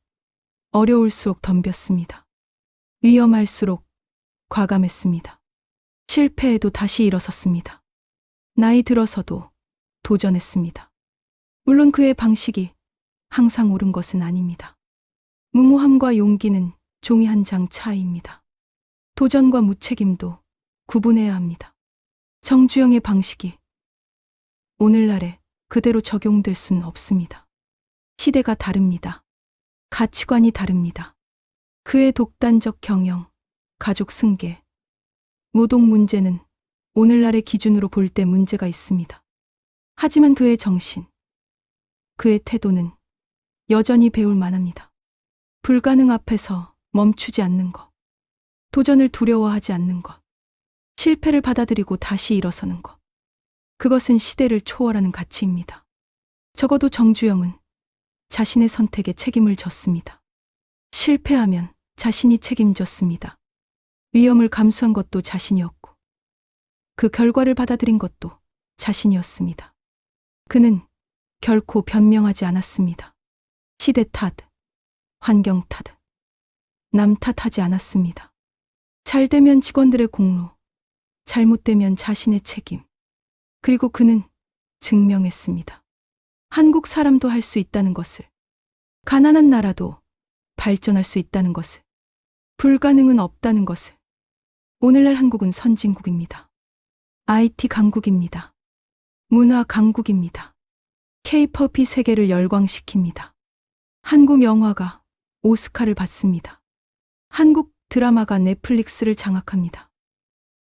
어려울수록 덤볐습니다. 위험할수록 과감했습니다. 실패해도 다시 일어섰습니다. 나이 들어서도 도전했습니다. 물론 그의 방식이 항상 옳은 것은 아닙니다. 무모함과 용기는 종이 한 장 차이입니다. 도전과 무책임도 구분해야 합니다. 정주영의 방식이 오늘날에 그대로 적용될 수는 없습니다. 시대가 다릅니다. 가치관이 다릅니다. 그의 독단적 경영, 가족 승계, 노동 문제는 오늘날의 기준으로 볼 때 문제가 있습니다. 하지만 그의 정신, 그의 태도는 여전히 배울 만합니다. 불가능 앞에서 멈추지 않는 것, 도전을 두려워하지 않는 것, 실패를 받아들이고 다시 일어서는 것. 그것은 시대를 초월하는 가치입니다. 적어도 정주영은 자신의 선택에 책임을 졌습니다. 실패하면 자신이 책임졌습니다. 위험을 감수한 것도 자신이었고, 그 결과를 받아들인 것도 자신이었습니다. 그는 결코 변명하지 않았습니다. 시대 탓, 환경 탓, 남 탓하지 않았습니다. 잘 되면 직원들의 공로, 잘못되면 자신의 책임. 그리고 그는 증명했습니다. 한국 사람도 할 수 있다는 것을, 가난한 나라도 발전할 수 있다는 것을, 불가능은 없다는 것을. 오늘날 한국은 선진국입니다. IT 강국입니다. 문화 강국입니다. K-팝이 세계를 열광시킵니다. 한국 영화가 오스카를 받습니다. 한국 드라마가 넷플릭스를 장악합니다.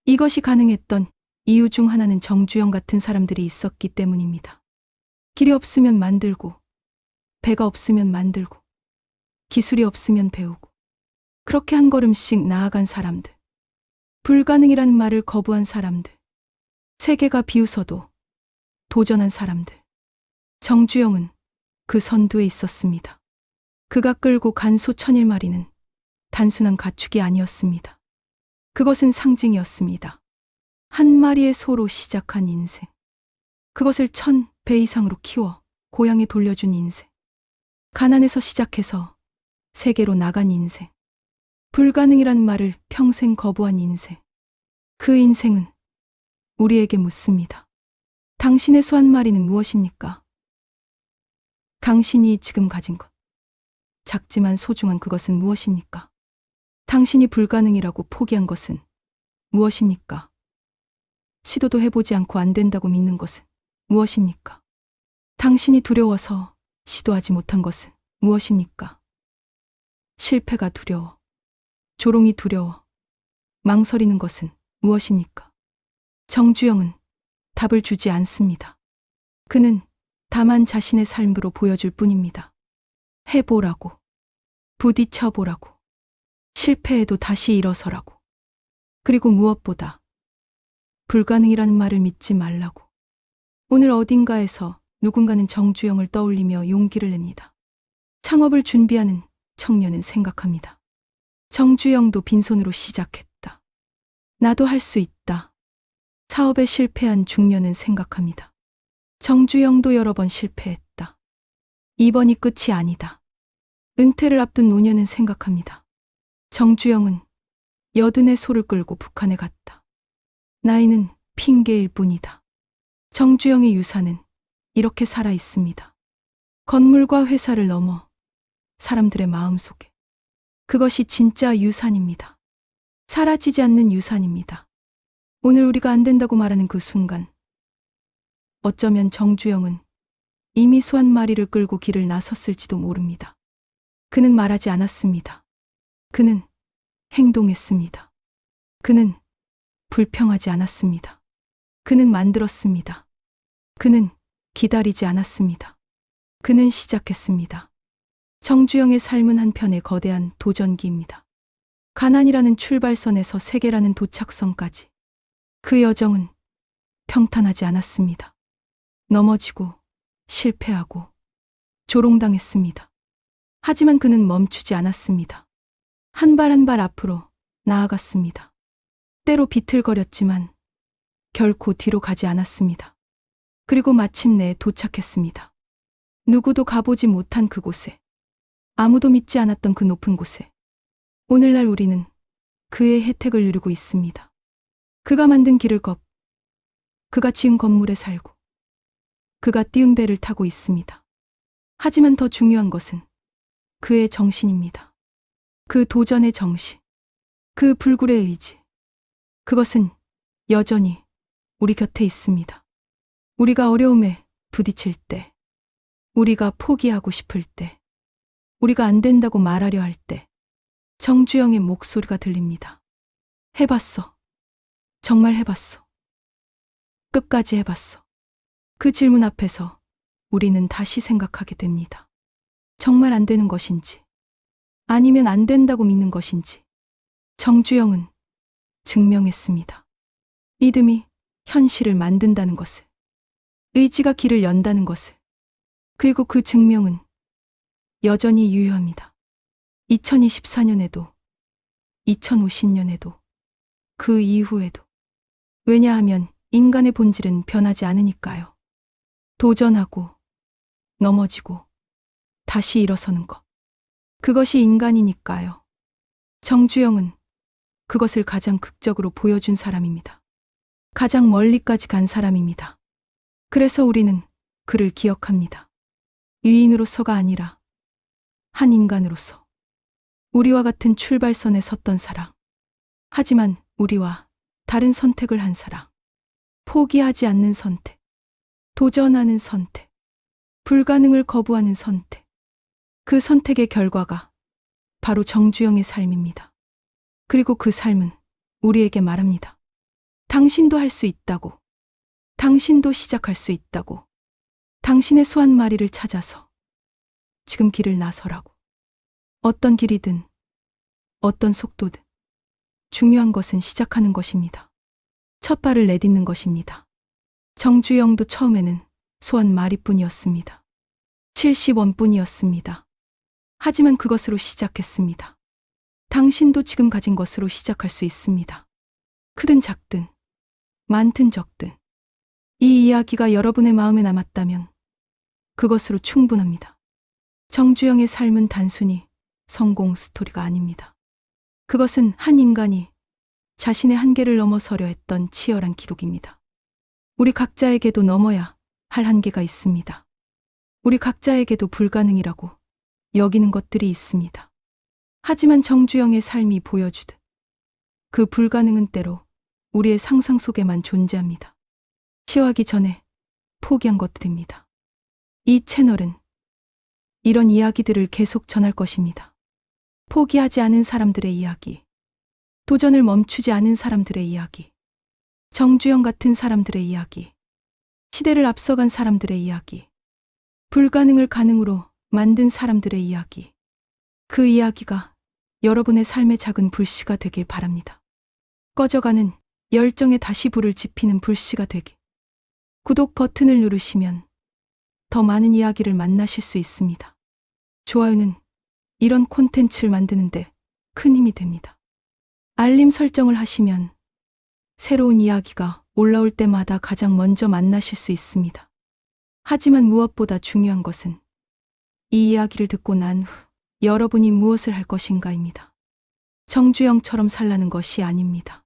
이것이 가능했던 이유 중 하나는 정주영 같은 사람들이 있었기 때문입니다. 길이 없으면 만들고, 배가 없으면 만들고, 기술이 없으면 배우고, 그렇게 한 걸음씩 나아간 사람들. 불가능이란 말을 거부한 사람들. 세계가 비웃어도 도전한 사람들. 정주영은 그 선두에 있었습니다. 그가 끌고 간 소 1001마리는 단순한 가축이 아니었습니다. 그것은 상징이었습니다. 한 마리의 소로 시작한 인생. 그것을 1000배 이상으로 키워 고향에 돌려준 인생. 가난에서 시작해서 세계로 나간 인생. 불가능이란 말을 평생 거부한 인생. 그 인생은 우리에게 묻습니다. 당신의 소 한 마리는 무엇입니까? 당신이 지금 가진 것. 작지만 소중한 그것은 무엇입니까? 당신이 불가능이라고 포기한 것은 무엇입니까? 시도도 해보지 않고 안 된다고 믿는 것은 무엇입니까? 당신이 두려워서 시도하지 못한 것은 무엇입니까? 실패가 두려워. 조롱이 두려워. 망설이는 것은 무엇입니까? 정주영은 답을 주지 않습니다. 그는 다만 자신의 삶으로 보여줄 뿐입니다. 해보라고. 부딪혀보라고. 실패해도 다시 일어서라고. 그리고 무엇보다 불가능이라는 말을 믿지 말라고. 오늘 어딘가에서 누군가는 정주영을 떠올리며 용기를 냅니다. 창업을 준비하는 청년은 생각합니다. 정주영도 빈손으로 시작했다. 나도 할 수 있다. 사업에 실패한 중년은 생각합니다. 정주영도 여러 번 실패했다. 이번이 끝이 아니다. 은퇴를 앞둔 노년은 생각합니다. 정주영은 여든의 소를 끌고 북한에 갔다. 나이는 핑계일 뿐이다. 정주영의 유산은 이렇게 살아 있습니다. 건물과 회사를 넘어 사람들의 마음속에. 그것이 진짜 유산입니다. 사라지지 않는 유산입니다. 오늘 우리가 안 된다고 말하는 그 순간, 어쩌면 정주영은 이미 소 한 마리를 끌고 길을 나섰을지도 모릅니다. 그는 말하지 않았습니다. 그는 행동했습니다. 그는 불평하지 않았습니다. 그는 만들었습니다. 그는 기다리지 않았습니다. 그는 시작했습니다. 정주영의 삶은 한편의 거대한 도전기입니다. 가난이라는 출발선에서 세계라는 도착선까지 그 여정은 평탄하지 않았습니다. 넘어지고 실패하고 조롱당했습니다. 하지만 그는 멈추지 않았습니다. 한 발 한 발 앞으로 나아갔습니다. 때로 비틀거렸지만 결코 뒤로 가지 않았습니다. 그리고 마침내 도착했습니다. 누구도 가보지 못한 그곳에, 아무도 믿지 않았던 그 높은 곳에. 오늘날 우리는 그의 혜택을 누리고 있습니다. 그가 만든 길을 걷고, 그가 지은 건물에 살고, 그가 띄운 배를 타고 있습니다. 하지만 더 중요한 것은 그의 정신입니다. 그 도전의 정신, 그 불굴의 의지. 그것은 여전히 우리 곁에 있습니다. 우리가 어려움에 부딪힐 때, 우리가 포기하고 싶을 때, 우리가 안 된다고 말하려 할 때, 정주영의 목소리가 들립니다. 해봤어. 정말 해봤어. 끝까지 해봤어. 그 질문 앞에서 우리는 다시 생각하게 됩니다. 정말 안 되는 것인지, 아니면 안 된다고 믿는 것인지. 정주영은 증명했습니다. 믿음이 현실을 만든다는 것을, 의지가 길을 연다는 것을. 그리고 그 증명은 여전히 유효합니다. 2024년에도, 2050년에도, 그 이후에도. 왜냐하면 인간의 본질은 변하지 않으니까요. 도전하고, 넘어지고, 다시 일어서는 것. 그것이 인간이니까요. 정주영은 그것을 가장 극적으로 보여준 사람입니다. 가장 멀리까지 간 사람입니다. 그래서 우리는 그를 기억합니다. 유인으로서가 아니라 한 인간으로서. 우리와 같은 출발선에 섰던 사람. 하지만 우리와 다른 선택을 한 사람. 포기하지 않는 선택. 도전하는 선택. 불가능을 거부하는 선택. 그 선택의 결과가 바로 정주영의 삶입니다. 그리고 그 삶은 우리에게 말합니다. 당신도 할 수 있다고. 당신도 시작할 수 있다고. 당신의 소 한 마리를 찾아서 지금 길을 나서라고. 어떤 길이든, 어떤 속도든. 중요한 것은 시작하는 것입니다. 첫 발을 내딛는 것입니다. 정주영도 처음에는 소 한 마리뿐이었습니다. 70원뿐이었습니다. 하지만 그것으로 시작했습니다. 당신도 지금 가진 것으로 시작할 수 있습니다. 크든 작든, 많든 적든. 이 이야기가 여러분의 마음에 남았다면 그것으로 충분합니다. 정주영의 삶은 단순히 성공 스토리가 아닙니다. 그것은 한 인간이 자신의 한계를 넘어서려 했던 치열한 기록입니다. 우리 각자에게도 넘어야 할 한계가 있습니다. 우리 각자에게도 불가능이라고 여기는 것들이 있습니다. 하지만 정주영의 삶이 보여주듯 그 불가능은 때로 우리의 상상 속에만 존재합니다. 시화하기 전에 포기한 것들입니다. 이 채널은 이런 이야기들을 계속 전할 것입니다. 포기하지 않은 사람들의 이야기, 도전을 멈추지 않은 사람들의 이야기, 정주영 같은 사람들의 이야기, 시대를 앞서간 사람들의 이야기, 불가능을 가능으로 만든 사람들의 이야기. 그 이야기가 여러분의 삶의 작은 불씨가 되길 바랍니다. 꺼져가는 열정에 다시 불을 지피는 불씨가 되길. 구독 버튼을 누르시면 더 많은 이야기를 만나실 수 있습니다. 좋아요는 이런 콘텐츠를 만드는데 큰 힘이 됩니다. 알림 설정을 하시면 새로운 이야기가 올라올 때마다 가장 먼저 만나실 수 있습니다. 하지만 무엇보다 중요한 것은 이 이야기를 듣고 난 후 여러분이 무엇을 할 것인가입니다. 정주영처럼 살라는 것이 아닙니다.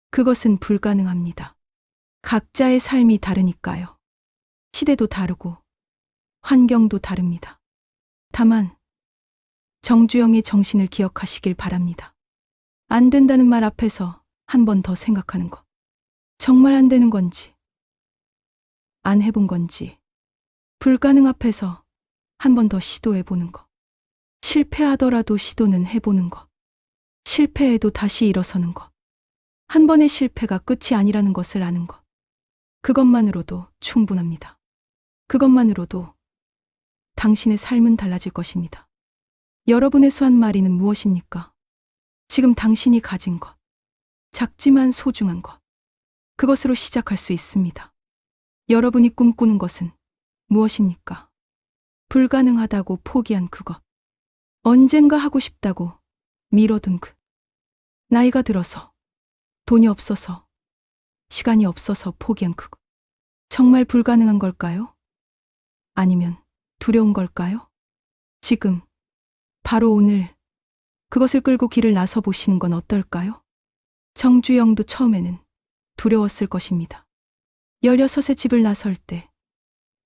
그것은 불가능합니다. 각자의 삶이 다르니까요. 시대도 다르고 환경도 다릅니다. 다만 정주영의 정신을 기억하시길 바랍니다. 안 된다는 말 앞에서 한 번 더 생각하는 것. 정말 안 되는 건지, 안 해본 건지, 불가능 앞에서 한 번 더 시도해보는 것. 실패하더라도 시도는 해보는 것. 실패해도 다시 일어서는 것. 한 번의 실패가 끝이 아니라는 것을 아는 것. 그것만으로도 충분합니다. 그것만으로도 당신의 삶은 달라질 것입니다. 여러분의 수한마리는 무엇입니까? 지금 당신이 가진 것. 작지만 소중한 것. 그것으로 시작할 수 있습니다. 여러분이 꿈꾸는 것은 무엇입니까? 불가능하다고 포기한 그것. 언젠가 하고 싶다고 미뤄둔 그. 나이가 들어서, 돈이 없어서, 시간이 없어서 포기한 그것. 정말 불가능한 걸까요? 아니면 두려운 걸까요? 지금, 바로 오늘, 그것을 끌고 길을 나서 보시는 건 어떨까요? 정주영도 처음에는 두려웠을 것입니다. 16에 집을 나설 때,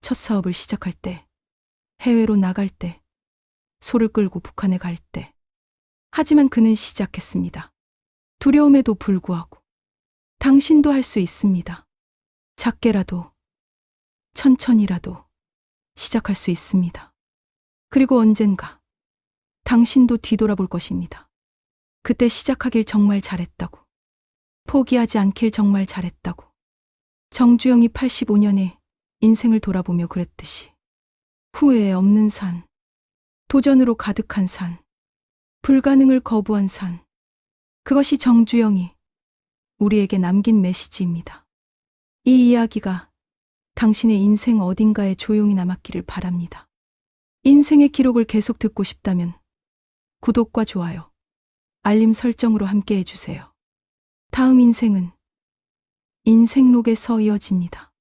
첫 사업을 시작할 때, 해외로 나갈 때, 소를 끌고 북한에 갈 때. 하지만 그는 시작했습니다. 두려움에도 불구하고. 당신도 할 수 있습니다. 작게라도, 천천히라도 시작할 수 있습니다. 그리고 언젠가 당신도 뒤돌아볼 것입니다. 그때 시작하길 정말 잘했다고. 포기하지 않길 정말 잘했다고. 정주영이 85년에 인생을 돌아보며 그랬듯이 후회 없는 산, 도전으로 가득한 산, 불가능을 거부한 산. 그것이 정주영이 우리에게 남긴 메시지입니다. 이 이야기가 당신의 인생 어딘가에 조용히 남았기를 바랍니다. 인생의 기록을 계속 듣고 싶다면 구독과 좋아요, 알림 설정으로 함께 해주세요. 다음 인생은 인생록에서 이어집니다.